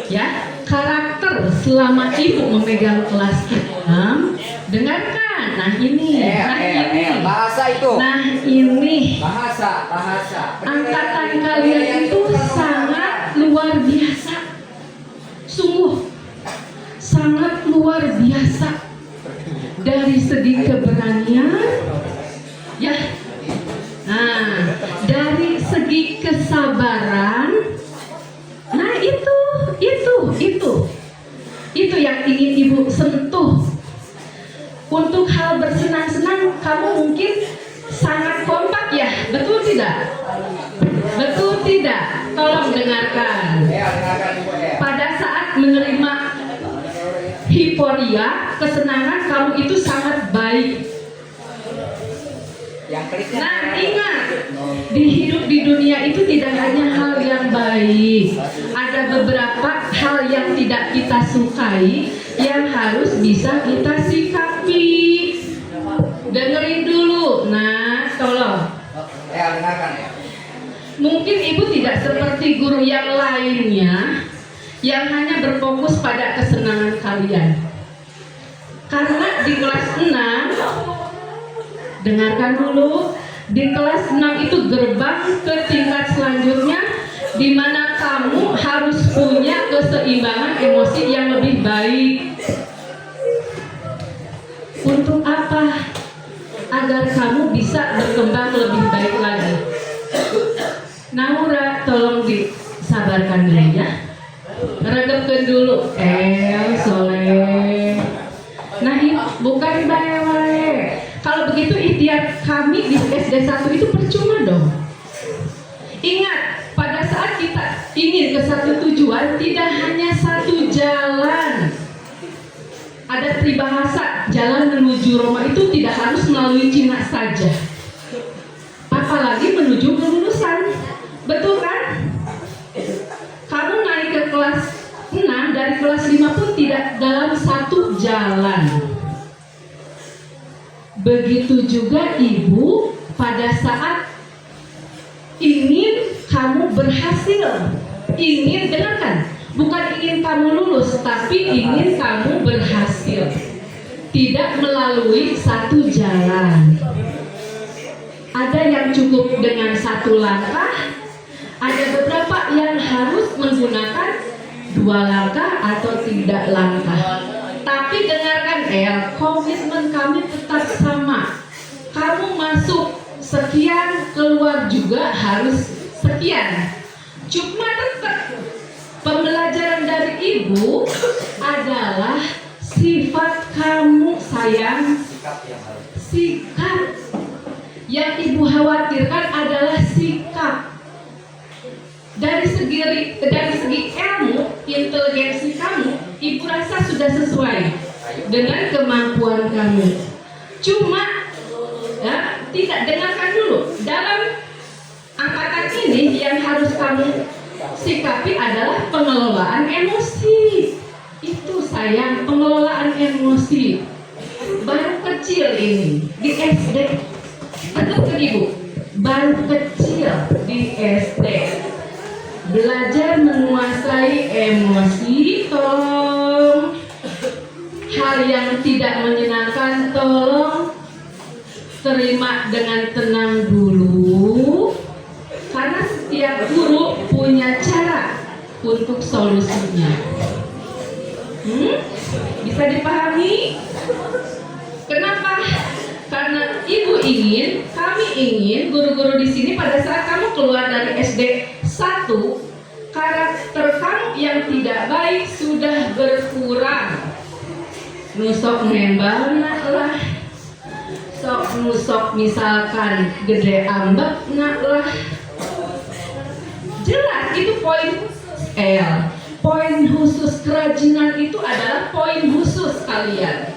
ya karakter selama ibu memegang kelas 6, dengarkan. Nah ini. Bahasa itu. Nah ini. Bahasa. Angkatan kalian itu sangat luar biasa. Sungguh sangat luar biasa. Dari segi keberanian, ya. Nah, dari segi kesabaran, nah itu yang ingin ibu sentuh. Untuk hal bersenang-senang, kamu mungkin sangat kompak ya, betul tidak? Betul tidak? Tolong dengarkan. Pada saat menerima hiporia, kesenangan, kamu itu sangat baik. Nah ingat, di hidup di dunia itu tidak hanya hal yang baik, ada beberapa hal yang tidak kita sukai yang harus bisa kita sikapi. Dengerin dulu. Nah tolong. Mungkin ibu tidak seperti guru yang lainnya yang hanya berfokus pada kesenangan kalian. Karena di kelas 6, dengarkan dulu, di kelas 6 itu gerbang ke tingkat selanjutnya, di mana kamu harus punya keseimbangan emosi yang lebih baik. Untuk apa? Agar kamu bisa berkembang lebih baik lagi. Naura, tolong disabarkan dulu ya. Redepkan dulu. Soleh. Nah ini bukan baik. Kalau begitu ikhtiar kami di SD 1 itu percuma dong. Ingat, pada saat kita ingin ke satu tujuan, tidak hanya satu jalan. Ada peribahasa, jalan menuju Roma itu tidak harus melalui Cina saja. Apalagi menuju kelulusan. Betul kan? Kamu naik ke kelas 6, dari kelas 5 pun tidak dalam satu jalan. Begitu juga ibu pada saat ingin kamu berhasil, ingin, dengarkan, bukan ingin kamu lulus, tapi ingin kamu berhasil, tidak melalui satu jalan. Ada yang cukup dengan satu langkah, ada beberapa yang harus menggunakan 2 langkah atau 3 langkah. Tapi dengarkan komitmen kami tetap sama. Kamu masuk sekian, keluar juga harus sekian. Cuma tetap pembelajaran dari ibu adalah sifat kamu sayang, sikap. Yang ibu khawatirkan adalah sikap. Dari segi ilmu, inteligensi kamu, ibu rasa sudah sesuai dengan kemampuan kamu. Cuma ya, tidak, dengarkan dulu. Dalam angkatan ini yang harus kamu sikapi adalah pengelolaan emosi. Itu sayang, pengelolaan emosi. Baru kecil ini di SD. Betul kan ibu? Baru kecil di SD. Belajar menguasai emosi, tolong. Hal yang tidak menyenangkan, tolong terima dengan tenang dulu. Karena setiap guru punya cara untuk solusinya. Bisa dipahami? Kenapa? Karena ibu ingin, kami ingin guru-guru di sini pada saat kamu keluar dari SD 1, karakter kamu yang tidak baik sudah berkurang. Nusok nembal nak lah, sok nusok misalkan gede ambek nak lah. Jelas itu poin L. Poin khusus kerajinan itu adalah poin khusus kalian.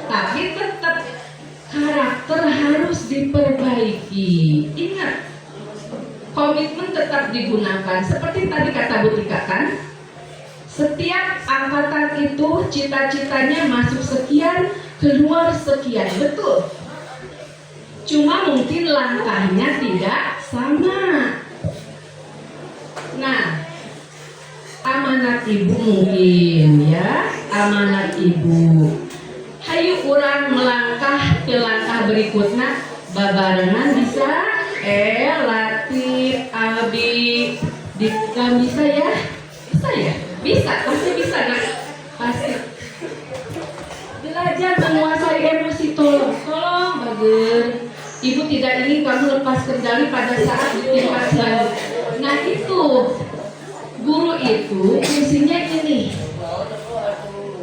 Tapi tetap karakter harus diperbaiki. Ingat, komitmen tetap digunakan. Seperti tadi kata Bu Tika kan, setiap angkatan itu cita-citanya masuk sekian, keluar sekian, betul. Cuma mungkin langkahnya tidak sama. Nah, amanat ibu mungkin ya, amanat ibu. Hayu urang melangkah ke langkah berikutnya, babarengan bisa Latif, Abi, Dika bisa ya? Bisa ya? Bisa, pasti bisa kan? Pasti. Belajar menguasai emosi, tolong bager. Ibu tidak ingin kamu lepas kendali pada saat di tingkat selanjutnya. Nah itu, guru itu fungsinya ini.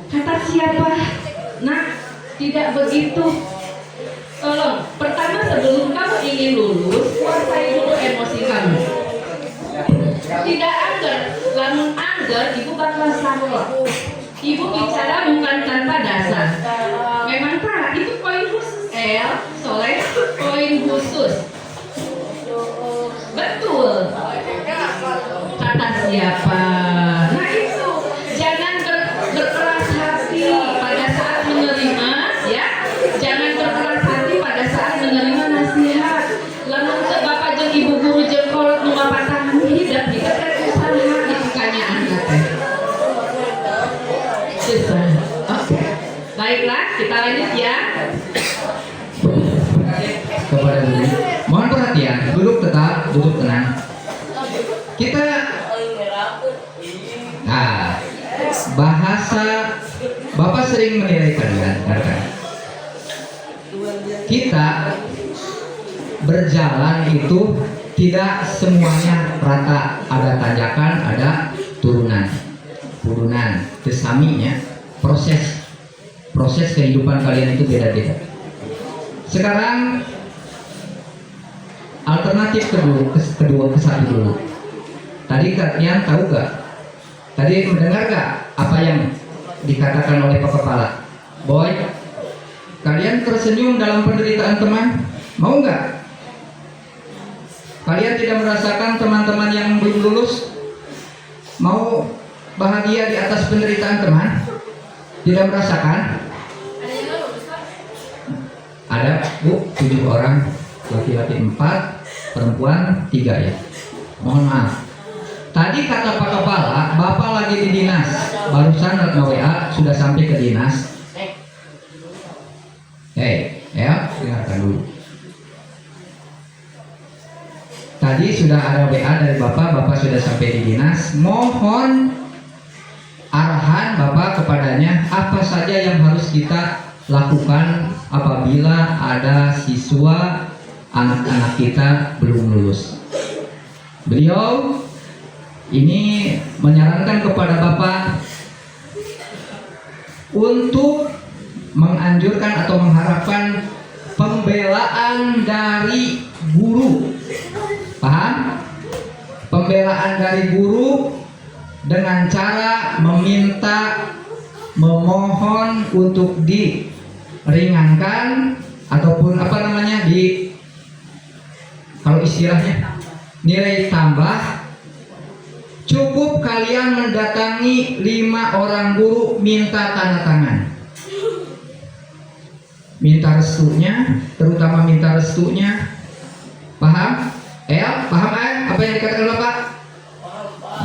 Kata siapa? Nah, tidak begitu. Tolong, pertama sebelum kamu ingin lulus, kuasai dulu emosi kamu. Tidak anggar, lamun anggar, ibu bakal salah. Ibu bicara bukan tanpa dasar. Memang tak, itu poin khusus Soleh, poin khusus. Betul. Kata siapa? Nah itu, jangan berkeras hati pada saat menerima, ya. Jangan berkeras hati pada saat menerima nasihat. Lalu bapak jeung ibu guru jeung kolot nu mapatahan hidup kita kan usaha itu kanyaan teh. Oke. Baiklah, kita lanjut ya. Kepada guru, mohon perhatian, duduk tetap, duduk tenang. Kita bahasa Bapak sering menilai kalian, kan? Kita berjalan itu tidak semuanya rata, ada tanjakan, ada turunan, kesaminya, proses kehidupan kalian itu beda-beda. Sekarang alternatif kedua ke satu dulu. Tadi kalian tahu gak? Tadi mendengar gak apa yang dikatakan oleh Pak Kepala? Boy, Kalian tersenyum dalam penderitaan teman? Mau nggak? Kalian tidak merasakan teman-teman yang belum lulus mau bahagia di atas penderitaan teman? Tidak merasakan? Ada Bu, 7 orang, laki-laki 4, perempuan 3 ya. Mohon maaf. Tadi kata Pak Kepala, Bapak lagi di dinas. Barusan WA sudah sampai ke dinas. Ya, dengarkan dulu. Tadi sudah ada WA dari Bapak sudah sampai di dinas. Mohon arahan Bapak kepadanya apa saja yang harus kita lakukan apabila ada siswa anak-anak kita belum lulus. Beliau ini menyarankan kepada Bapak untuk menganjurkan atau mengharapkan pembelaan dari guru. Paham? Pembelaan dari guru dengan cara meminta, memohon untuk diringankan ataupun kalau istilahnya nilai tambah. Cukup kalian mendatangi 5 orang guru minta tanda tangan, minta restunya, terutama minta restunya. Paham? Paham apa yang dikatakan Bapak?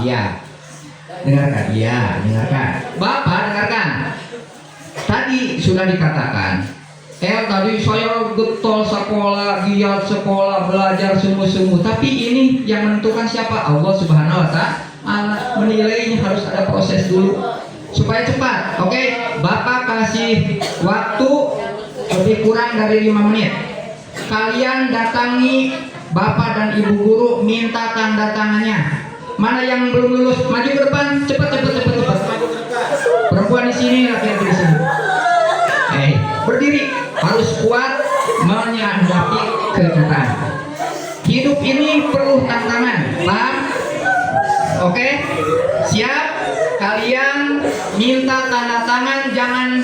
Iya. Dengarkan, iya, dengarkan. Bapak dengarkan. Tadi sudah dikatakan, tadi saya getol sekolah, giat sekolah, belajar sungguh-sungguh. Tapi ini yang menentukan siapa? Allah Subhanahu wa Ta'ala. Menilainya harus ada proses dulu supaya cepat. Oke, Bapak kasih waktu lebih kurang dari 5 menit. Kalian datangi Bapak dan Ibu guru, minta tanda tangannya. Mana yang belum lulus, maju ke depan, cepat. Perempuan di sini, laki-laki di sini. Berdiri, harus kuat menghadapi kenyataan. Hidup ini perlu tantangan, paham? Oke, siap? Kalian minta tanda tangan, jangan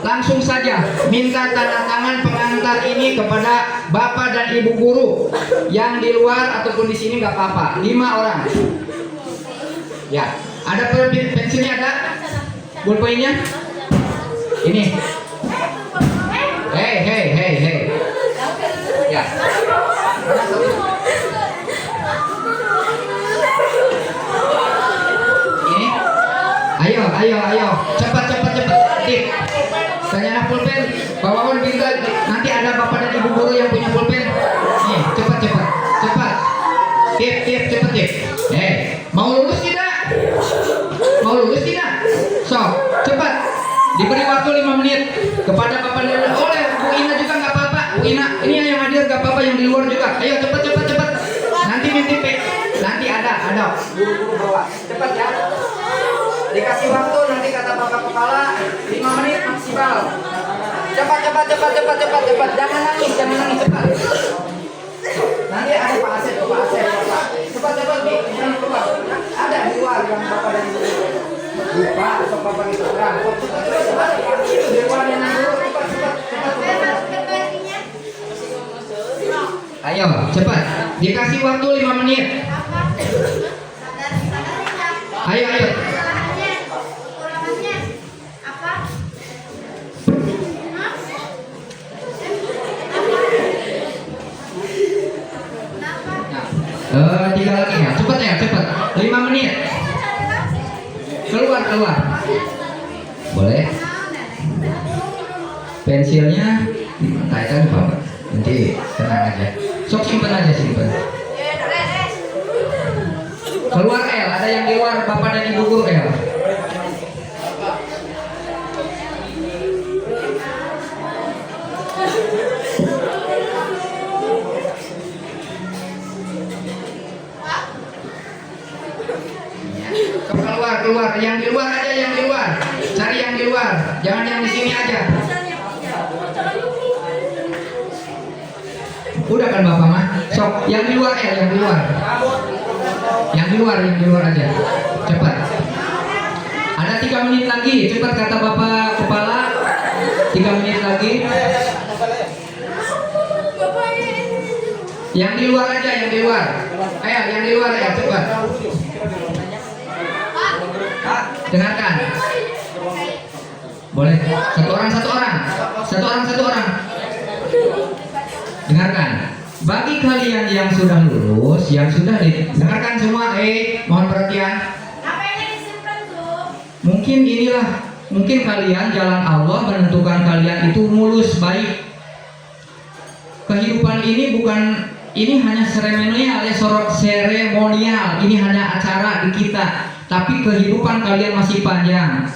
langsung saja. Minta tanda tangan pengantar ini kepada Bapak dan Ibu guru. Yang di luar ataupun di sini nggak apa-apa. 5 orang. Ya, ada pensilnya, ada pulpennya. Ini. Hei. Ya. Ayo, cepat. Tip. Tanya pulpen, bawakan bintang. Nanti ada Bapak dan Ibu guru yang punya pulpen. Nih, cepat. Tip, cepet. Mau lulus tidak? So, cepat. Diberi waktu 5 menit kepada Bapak dan Ibu. Oleh Bu Ina juga nggak apa-apa. Bu Ina, ini yang hadir nggak apa-apa, yang di luar juga. Ayo cepat. Nanti mintip. Nanti ada guru bawa. Cepat ya. Dikasih waktu nanti kata Bapak Kepala 5 menit maksimal. Cepat. Jangan nangis, cepat. Nanti ada Pak Asep. Cepat, jangan keluar. Ada di luar yang Bapak dan Ibu. Lupa, sok Bapak itu. Cepat. Itu di luar yang dulu. Cepat. Ayo, cepat. Dikasih waktu 5 menit. Ayo. Tiga lagi ya, cepat. 5 menit. Keluar. Boleh. Pensilnya dimantai Bapak. Nanti tenang aja. Sok simpen aja. Keluar L, ada yang di luar Bapak dan Ibu guru L. Keluar, yang di luar aja, cari yang di luar, jangan yang di sini aja. Udah kan Bapak mah, sok yang di luar yang di luar aja, cepat. Ada 3 menit lagi, cepat kata Bapak Kepala, 3 menit lagi. Yang di luar aja, yang di luar. Ayo, yang di luar ya, cepat. Dengarkan. Boleh. Satu orang, satu orang. Satu orang, satu orang. Dengarkan. Bagi kalian yang sudah lulus, yang sudah dengarkan semua, mohon perhatian. Mungkin kalian jalan Allah menentukan kalian itu mulus baik. Kehidupan ini hanya seremonial, ini hanya acara di kita, tapi kehidupan kalian masih panjang.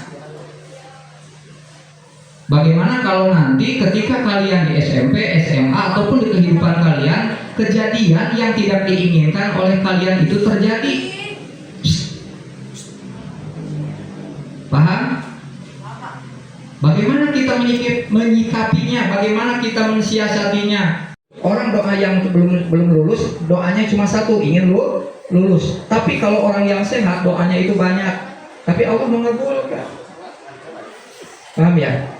Bagaimana kalau nanti ketika kalian di SMP, SMA ataupun di kehidupan kalian, kejadian yang tidak diinginkan oleh kalian itu terjadi? Paham? Bagaimana kita menyikapinya? Bagaimana kita mensiasatinya? Orang doa yang belum lulus, doanya cuma satu, ingin lulus. Tapi kalau orang yang sehat, doanya itu banyak. Tapi Allah mengabulkan. Paham ya?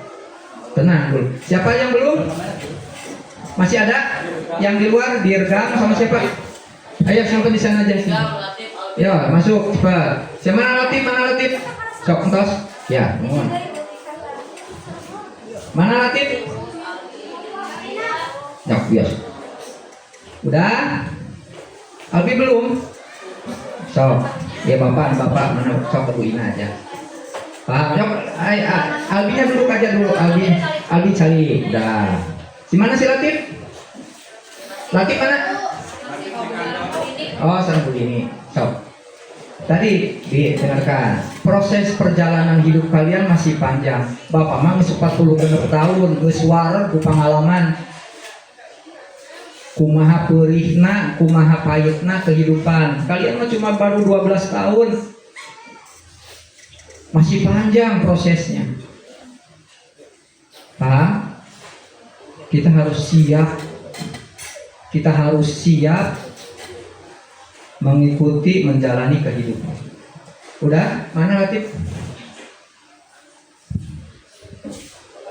Tenang dulu. Siapa yang belum? Masih ada? Yang di luar direkam sama siapa? Ayo sampai di sana aja. Ya, masuk cepat. Mana Latif? Sok entos. Ya, mohon. Mana Latif? Ya, bias. Udah? Albi belum? Sok. Ya bapak mana sok ke Ina aja. Paham? Albinya duduk aja dulu. Albi cari. Udah. Si mana si Latif? Latif mana? Oh, sana begini. Sok. Tadi dengarkan. Proses perjalanan hidup kalian masih panjang. Bapak mah 40 tahun, geus warer ku pengalaman. Kumaha peurihna, kumaha payetna kehidupan. Kalian mah cuma baru 12 tahun. Masih panjang prosesnya. Paham? Kita harus siap mengikuti menjalani kehidupan. Udah? Mana Latif?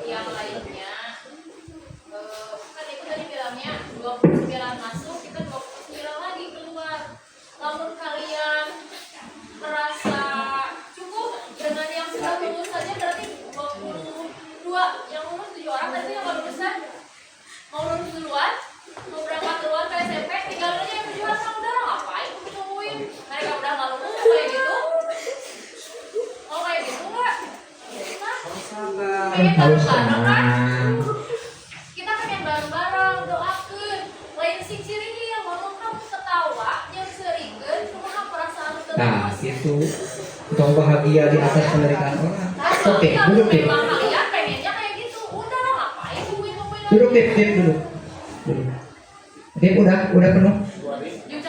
Yang lainnya kan itu tadi bilangnya 29 masuk, kita 29 lagi keluar. Namun kalian merasa cukup dengan yang sudah lulus saja, berarti 22 yang lulus 7 orang, berarti yang baru lulusan mau lulus duluan, mau berangkat duluan ke SMP, tinggal aja yang 7 orang udah ngapain tungguin, mereka udah nggak lulus kayak gitu. Oh kayak gitu nggak? Pengen bareng-bareng kan? Kita pengen bareng-bareng, doakan. Lain sing ciri yang ngomong kamu ketawa, yang serikeun, kumaha perasaan terus. Nah, itu tong bahagia di atas penderitaan orang. Oke, duduk deh. Memang kalian pengennya kayak gitu, udah lah ngapain nungguin. Duduk deh, duduk. Dip, udah penuh.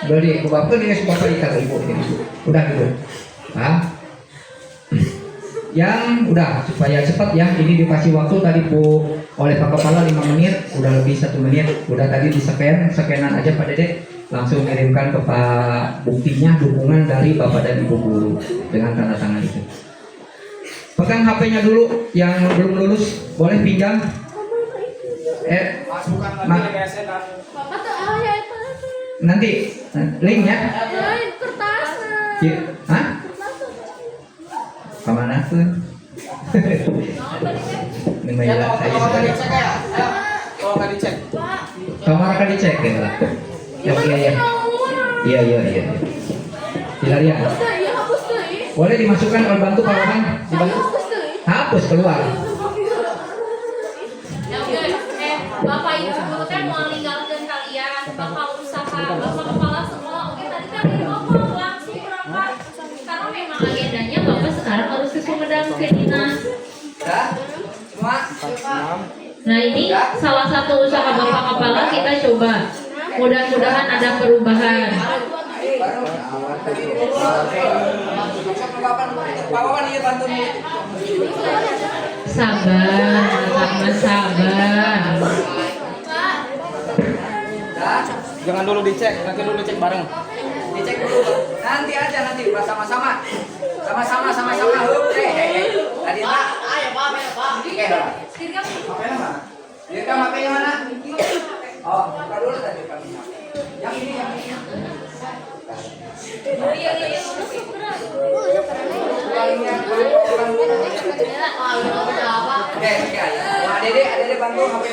Udah di bapak nih bapak ikat ibu ini. Udah duduk. Nah, yang udah supaya cepat ya, ini dikasih waktu tadi Bu oleh Pak Kepala 5 menit, udah lebih 1 menit, udah tadi di scanan aja Pak Dede, langsung kirimkan ke Pak buktinya dukungan dari Bapak dan Ibu guru dengan tanda tangan itu. Pegang HP-nya dulu yang belum lulus, boleh pinjam. Bapak tuh ayah itu. Nanti linknya. Kertasnya. Hah? Kemana tuh? Ini saya sekali. Kalau nggak dicek. Kamar akan dicek ya lah. Iya. Hilariah. Boleh dimasukkan, oleh bantu Pak Wahan, dibantu. Hapus keluar. Bapak Ibu guru kan mau ninggalkan kalian, bakal usaha, Bapak kepala sekolah, oke tadi kan dari Bapak langsung berangkat. Karena memang agendanya Bapak sekarang harus ke Sumedang ke dinas. Nah ini salah satu usaha Bapak kepala kita coba. Mudah-mudahan ada perubahan. Sabar, sabar. Jangan dulu dicek, nanti dulu dicek bareng. Dicek dulu. Nanti aja nanti sama-sama. Sama-sama. Tadi Pak. Ayo Pak. Oke, Pak. Direkam HP-nya mana? Oh, buka dulu tadi kami. Adek bantu HP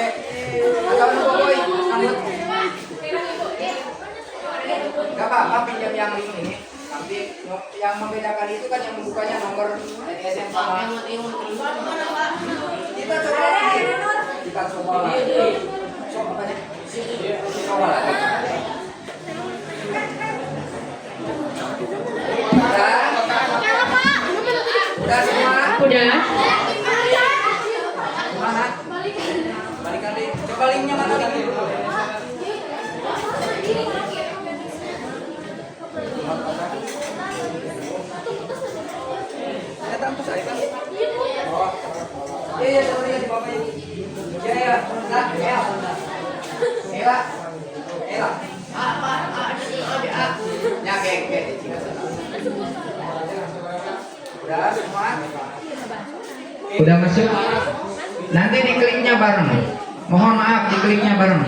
atau boy sambut. Gak apa-apa pinjam yang ini. Tapi yang membedakan itu kan yang membukanya nomor SN sama. Kita coba lagi. Kita coba lagi. Coba lagi. Udah semua? Udah. Mana? Balikan deh. Coba linknya mana lagi? Datang tuh saya kan. Oh. Iya, coba lihat di bawah ini. Iya. Nah, ya. Ela. Ya, geng. Udah semua? Udah masuk? Nanti dikliknya bareng. Mohon maaf dikliknya bareng.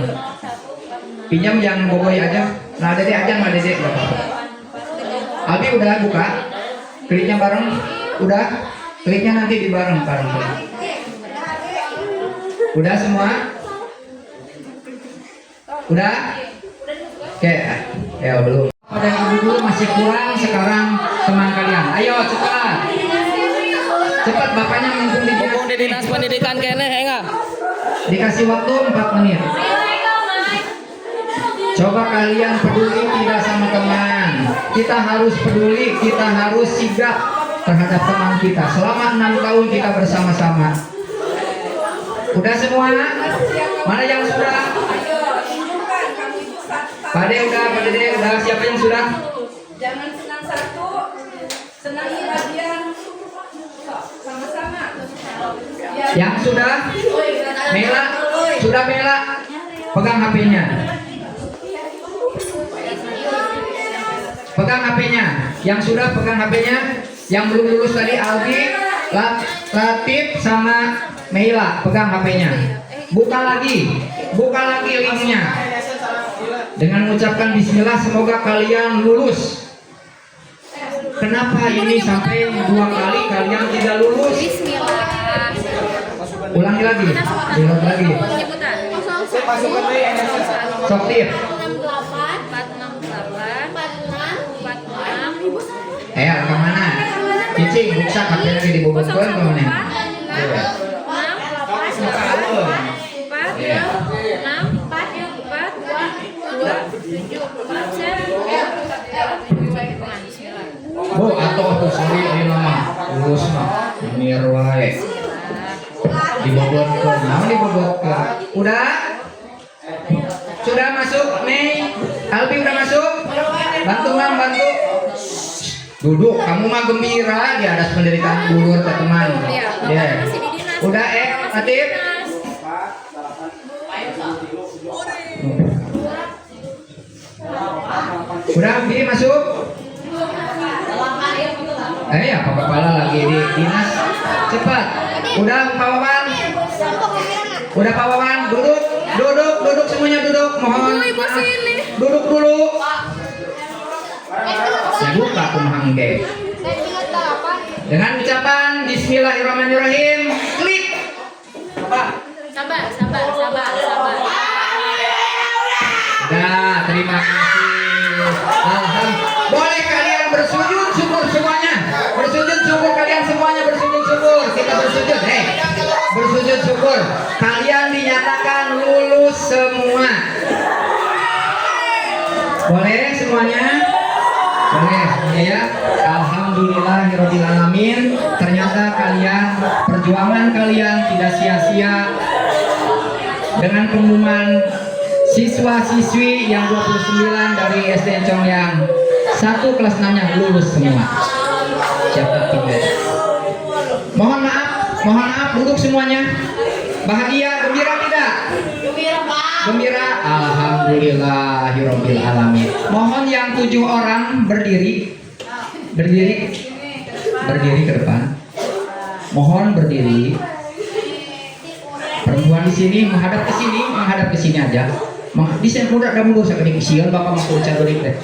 Pinjam yang boboy aja. Nah, Dede aja sama Dede. Abi udah buka? Kliknya bareng? Udah? Kliknya nanti di bareng. Udah semua? Udah? Oke, ya belum. Pada ibu dulu masih kurang, sekarang teman kalian. Ayo cepat. Cepat bapaknya mumpung di Dinas pendidikan kene enggak? Dikasih waktu 4 menit. Coba kalian peduli tidak sama teman. Kita harus peduli, kita harus sigap terhadap teman kita. Selama 6 tahun kita bersama-sama. Udah semua? Mana yang sudah? Pade udah, Pak Dede udah. Siapa yang sudah? Jangan senang satu, senang bagian sama-sama. Yang sudah? Mela, sudah Mela? Pegang HP-nya. Pegang HP-nya. Yang sudah pegang HP-nya. Yang belum lulus tadi Aldi, Latif sama Mela pegang HP-nya. Buka lagi linknya. Dengan mengucapkan Bismillah, semoga kalian lulus. Kenapa ini sampai 2 kali kalian tidak lulus? Ulangi lagi. Soktif. 468 kemana? Cicing, buksa HP lagi di bobot kemana? Oh, atau sorry ini nama lulus mah mirwae dibobotkan. Nama dibobotkan. Udah? Sudah masuk Mei? Albi udah masuk? Bantu. Duduk, kamu mah gembira di atas penderitaan dulur ke teman. Ya. Udah Latif? Udah Bi masuk? Ya Pak Kepala lagi di dinas. Cepat. Udah Pak Wawan? Udah Pak Wawan? Duduk semuanya duduk. Mohon maaf. Duduk dulu. Ya buka kumhang deh. Dengan ucapan Bismillahirrahmanirrahim. Klik. Sabar. Udah, terima kasih. Alhamdulillah. Boleh kalian bersujud syukur semuanya. Bersujud syukur kalian semuanya, bersujud syukur. Kita bersujud, bersujud syukur. Kalian dinyatakan lulus semua. Boleh semuanya? Boleh ya. Alhamdulillahirabbil alamin. Ternyata kalian, perjuangan kalian tidak sia-sia. Dengan pengumuman siswa-siswi yang 29 dari SD Congyang 1 kelas 6-nya lulus semua. Siapa 3? Mohon maaf duduk semuanya. Bahagia, gembira tidak? Gembira. Alhamdulillahirabbil alamin. Mohon yang 7 orang berdiri ke depan. Mohon berdiri. Perempuan di sini menghadap ke sini aja. Bisa mudah dah mulu sakit siang bapak mau cara teh.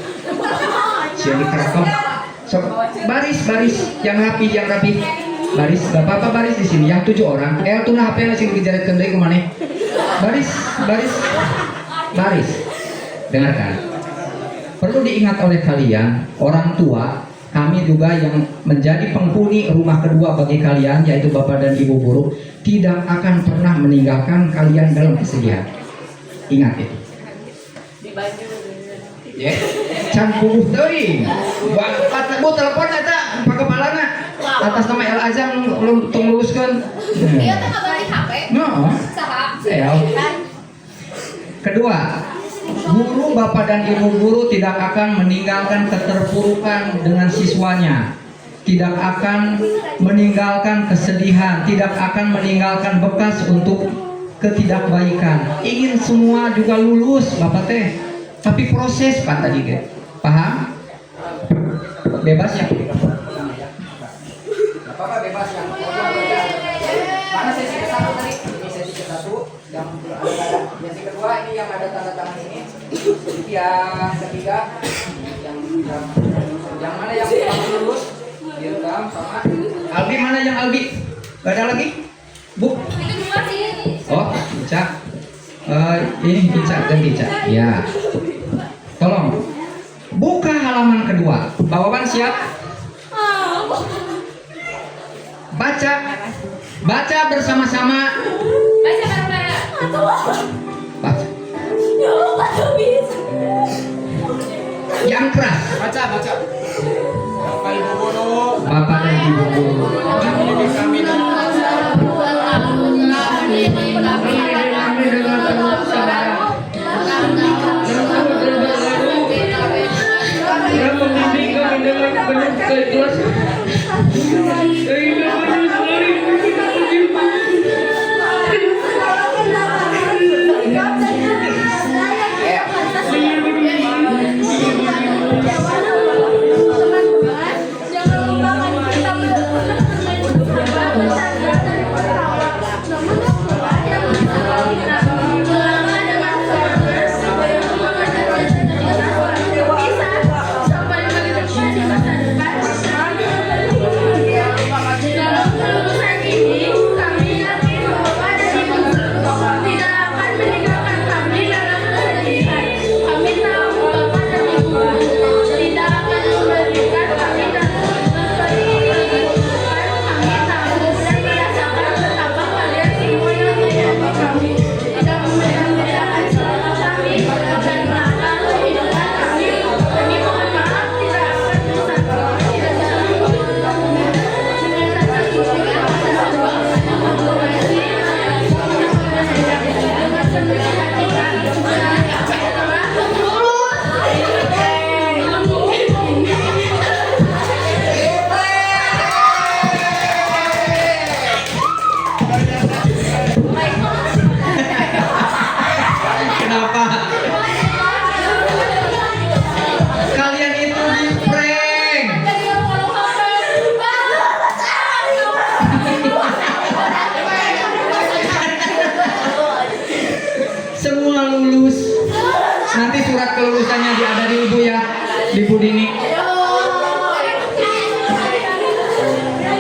Siang dikerakam. So, baris yang rapi. Baris, bapak baris di sini yang 7 orang. Tuh nah HP masih dijaretkeun deui ku maneh. Baris. Dengarkan. Perlu diingat oleh kalian, orang tua, kami juga yang menjadi penghuni rumah kedua bagi kalian, yaitu bapak dan ibu guru, tidak akan pernah meninggalkan kalian dalam kesedihan. Ingat itu. Ya, can puguh teuing. Bu telepon eta pak kepalana atas nama El Azam belum luruskeun. Dia teh ngabalik HP. No. Saha? Kedua, guru, bapak dan ibu guru tidak akan meninggalkan keterpurukan dengan siswanya, tidak akan meninggalkan kesedihan, tidak akan meninggalkan bekas untuk ketidakbaikan. Ingin semua juga lulus, bapak teh, tapi proses pak tadi ke, paham? Bebas ya? Bapak bebas yang mana sesi ke-1 tadi? Ini sesi ke-1 yang ada sesi kedua ini yang ada tanda tangan ini. Yang ketiga yang mana yang lulus? Direkam sama Albi, mana yang Albi? Gak ada lagi? Bu? Itu dua sih. Oh, Ica. Ini Ica dan Ica. Ya. Tolong buka halaman kedua. Bawaban siap? Baca bersama-sama. Baca bareng-bareng. Baca. Yang keras. Baca. Bapak Ibu Guru. Bapak dan Ibu guru. Kami Kenapa? Kalian itu di prank. Semua lulus. Nanti surat kelulusannya ada di ibu ya, di Bu Dini.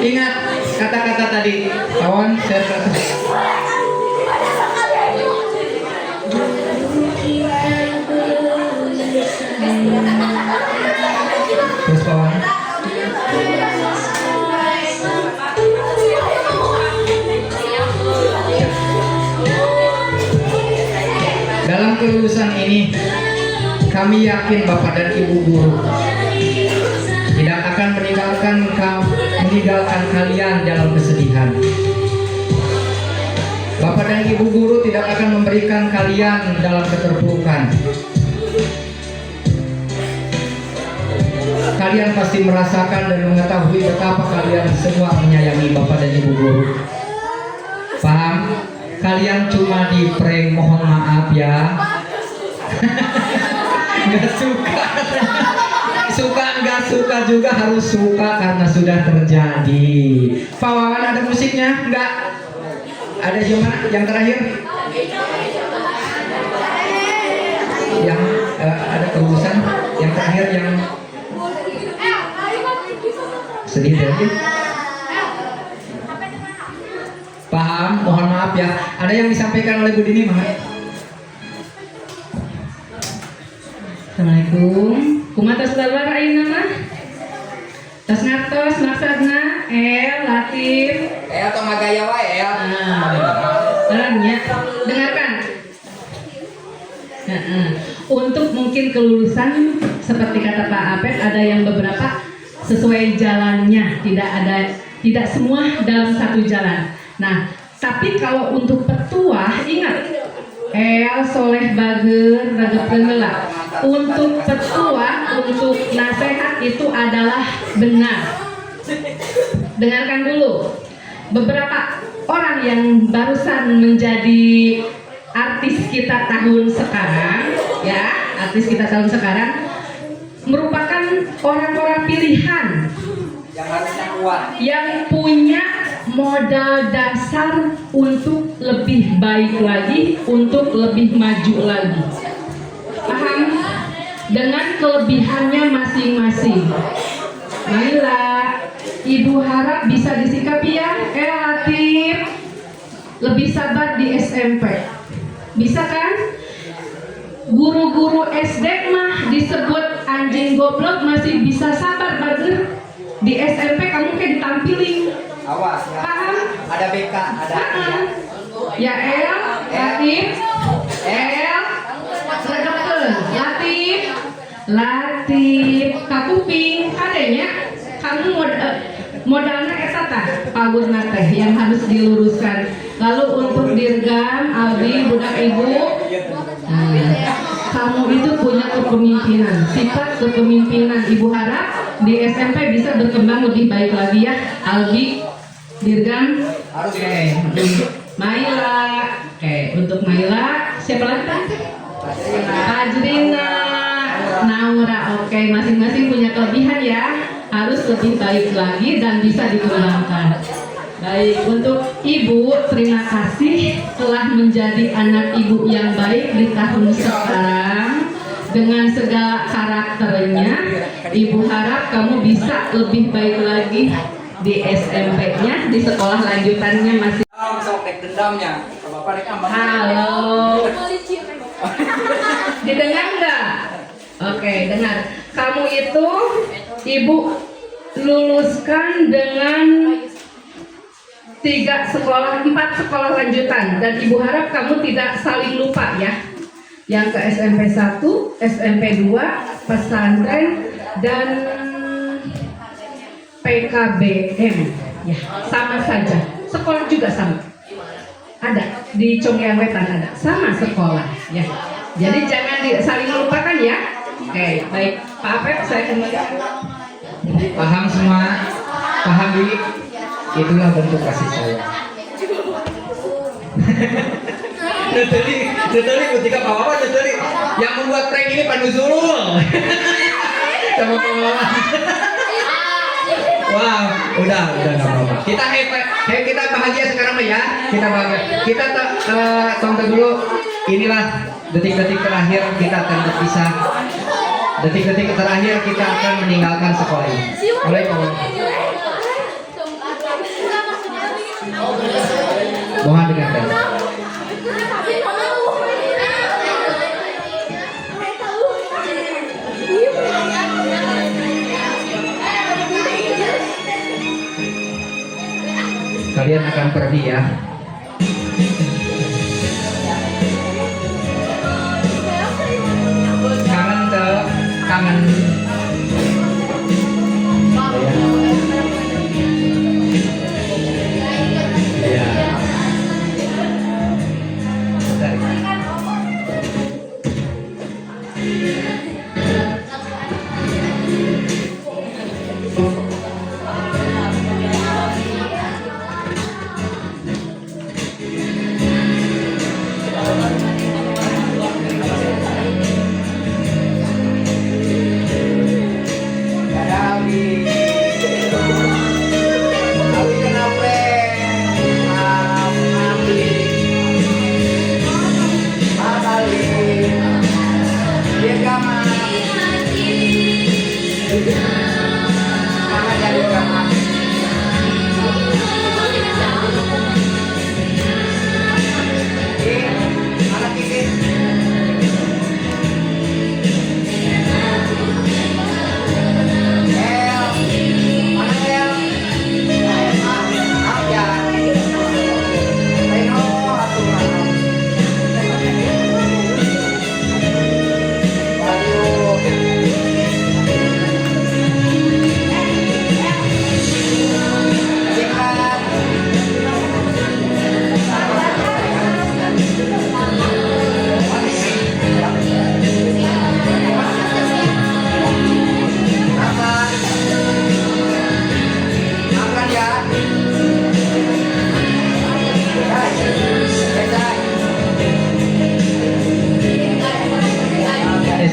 Ingat kata-kata tadi, kawan. Terus kawan. Dalam kelulusan ini, kami yakin Bapak dan Ibu guru tidak akan meninggalkan kalian dalam kesedihan. Bapak dan Ibu guru tidak akan memberikan kalian dalam keterpurukan. Kalian pasti merasakan dan mengetahui betapa kalian semua menyayangi Bapak dan Ibu guru. Paham? Kalian cuma di prank, mohon maaf ya. Nggak suka nggak suka juga harus suka karena sudah terjadi. Pak Wawan ada musiknya? Nggak? Ada gimana? Yang terakhir? yang ada kelulusan yang terakhir yang sedih tadi. Paham, mohon maaf ya. Ada yang disampaikan oleh Bu Dini, Mah? Assalamualaikum. Kumaha saudara ayeuna mah? Tas ngartos maksudna Latif. Atau magaya wae ya. Dengarkan. Untuk mungkin kelulusan seperti kata Pak Apep ada yang beberapa sesuai jalannya, tidak semua dalam satu jalan. Nah, tapi kalau untuk petuah ingat soleh bager ragepkeun heula. Untuk petuah, untuk nasihat itu adalah benar. Dengarkan dulu. Beberapa orang yang barusan menjadi artis kita tahun sekarang, ya, artis kita tahun sekarang merupakan orang-orang pilihan Yang harusnya kuat. yang punya modal dasar untuk lebih baik lagi, untuk lebih maju lagi. Paham? Dengan kelebihannya masing-masing. Naila, Ibu harap bisa disikapi ya. Latif, lebih sabar di SMP. Bisa kan? Guru-guru SD mah disebut anjing goblok masih bisa sabar bager. Di SMP kamu kayak ditampilin. Awas ya. Paham? Ada BK, ada Ya Latif, Latif, kakuping, adanya kamu modalnya eta tah pagurna teh yang harus diluruskan. Lalu untuk Dirgam, Aldi, budak ibu, kamu itu punya kepemimpinan, sifat kepemimpinan. Ibu harap di SMP bisa berkembang lebih baik lagi ya, Aldi, Dirgam. Oke. Maila, oke. Untuk Maila, siapa lagi Pak? Fajrina, Naura, oke. Masing-masing punya kelebihan ya, harus lebih baik lagi dan bisa dikembangkan. Baik, untuk Ibu, terima kasih telah menjadi anak Ibu yang baik di tahun sekarang. Dengan segala karakternya, Ibu harap kamu bisa lebih baik lagi di SMP-nya, di sekolah lanjutannya masih. sok tek dendamnya. Bapak rek ambang. Halo. Didengar nggak? Oke, dengar. Kamu itu Ibu luluskan dengan 4 sekolah lanjutan, dan Ibu harap kamu tidak saling lupa ya. Yang ke SMP 1, SMP 2, pesantren, dan PKBM ya, sama saja. Sekolah juga sama. Ada di Congyeang Wetan, ada sama sekolah ya. Jadi jangan saling lupakan ya. Oke, baik. Pak Apep, saya kembali. Paham semua? Paham Bi? Itulah bentuk kasih sayang. Neteli ketika Pak Neteli yang membuat prank ini Pak Nuzulul. Sama Pak. Wow, udah nggak apa-apa. Kita happy, kita bahagia sekarang ya. Kita bahagia. Kita tonton dulu. Inilah detik-detik terakhir kita akan berpisah. Detik-detik terakhir kita akan meninggalkan sekolah ini. Waalaikumsalam. Mohon dengarkan. Kalian akan pergi ya. Kangen. Ya.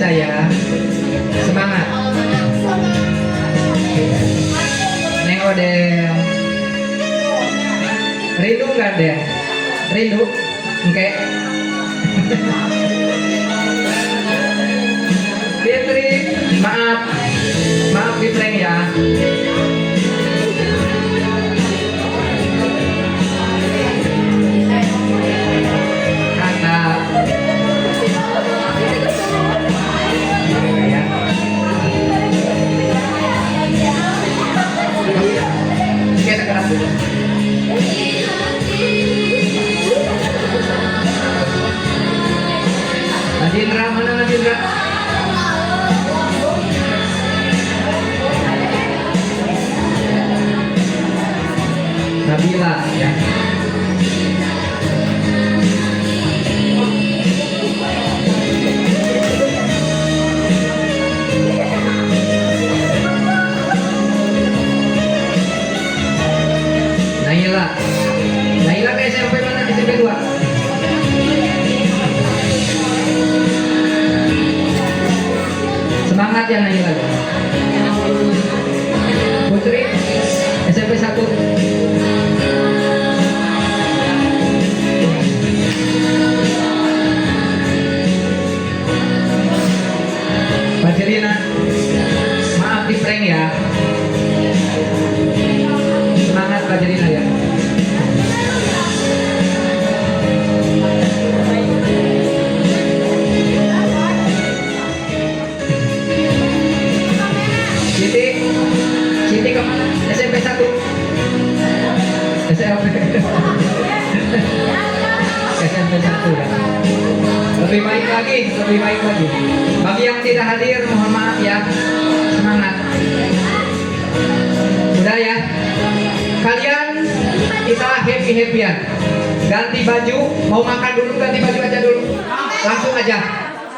saya. Semangat. Neng Odel. Rindu nggak Del? Rindu? Oke. Fitri, maaf di prank ya. Kakak. Kita keras dulu. Nadindra, mana Nadindra? Nabila ya. Naila ke SMP mana? SMP 2. Semangat ya Naila. Putri SMP 1. Pacerina, maaf di prank ya. Semangat Pacerina ya. Siti kemana? SMP 1. SMP 1 ya. Lebih baik lagi. Bagi yang tidak hadir mohon maaf ya. Semangat. Udah ya. Kalian kita happy-happyan. Ganti baju, mau makan dulu ganti baju aja dulu.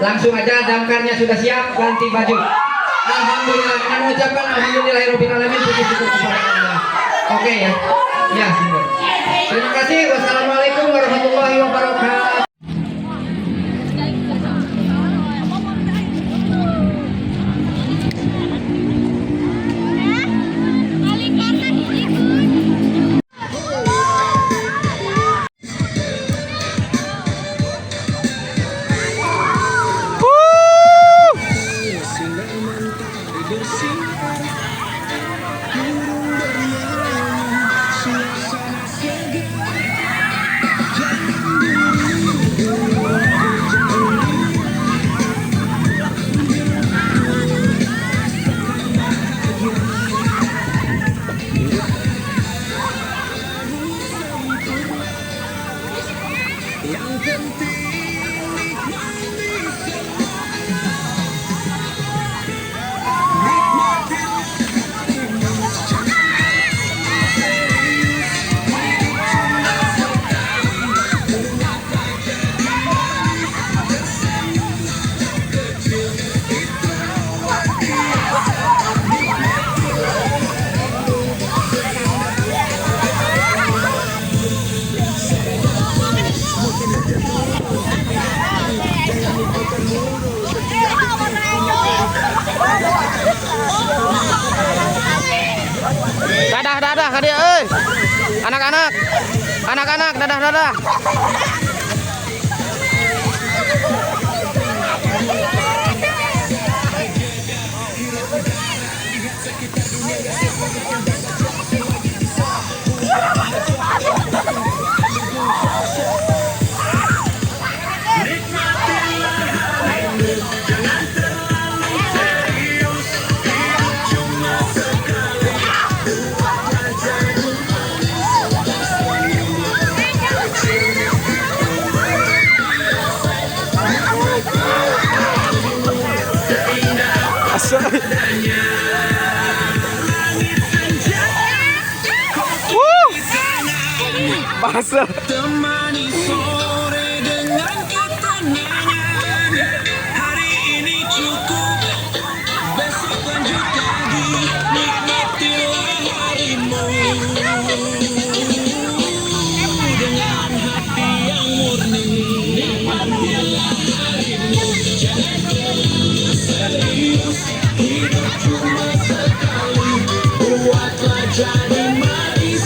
Langsung aja damkarnya sudah siap, ganti baju. Alhamdulillah, dengan mengucapkan alhamdulillahirabbil alamin, puji syukur kepada Allah. Oke ya. Ya, sudah. Terima kasih. Wassalamualaikum warahmatullahi wabarakatuh. Dadah ka dia euy. Anak-anak dadah. Basah. Temani sore dengan ketenangan. Hari ini cukup, besok lanjut lagi. Nikmatilah harimu dengan hati yang murni. Nikmatilah harimu, jangan jadi manis.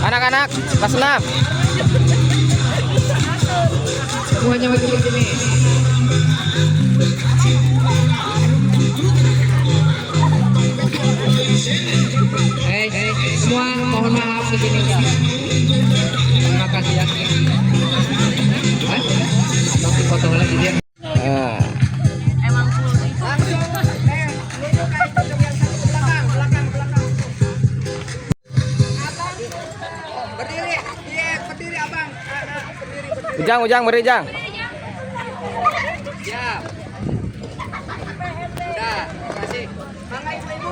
Anak-anak kelas 6. Semuanya maju ke sini. Semua mohon maaf ke sini. Terima kasih ya. Foto lagi dia. Ujang, beri Ujang. Siap. Udah, terima kasih. Mangga ibu-ibu.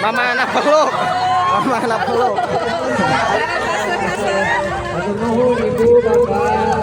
Mama anak peluk. Mana peluk. Atur nuhun ibu bapak.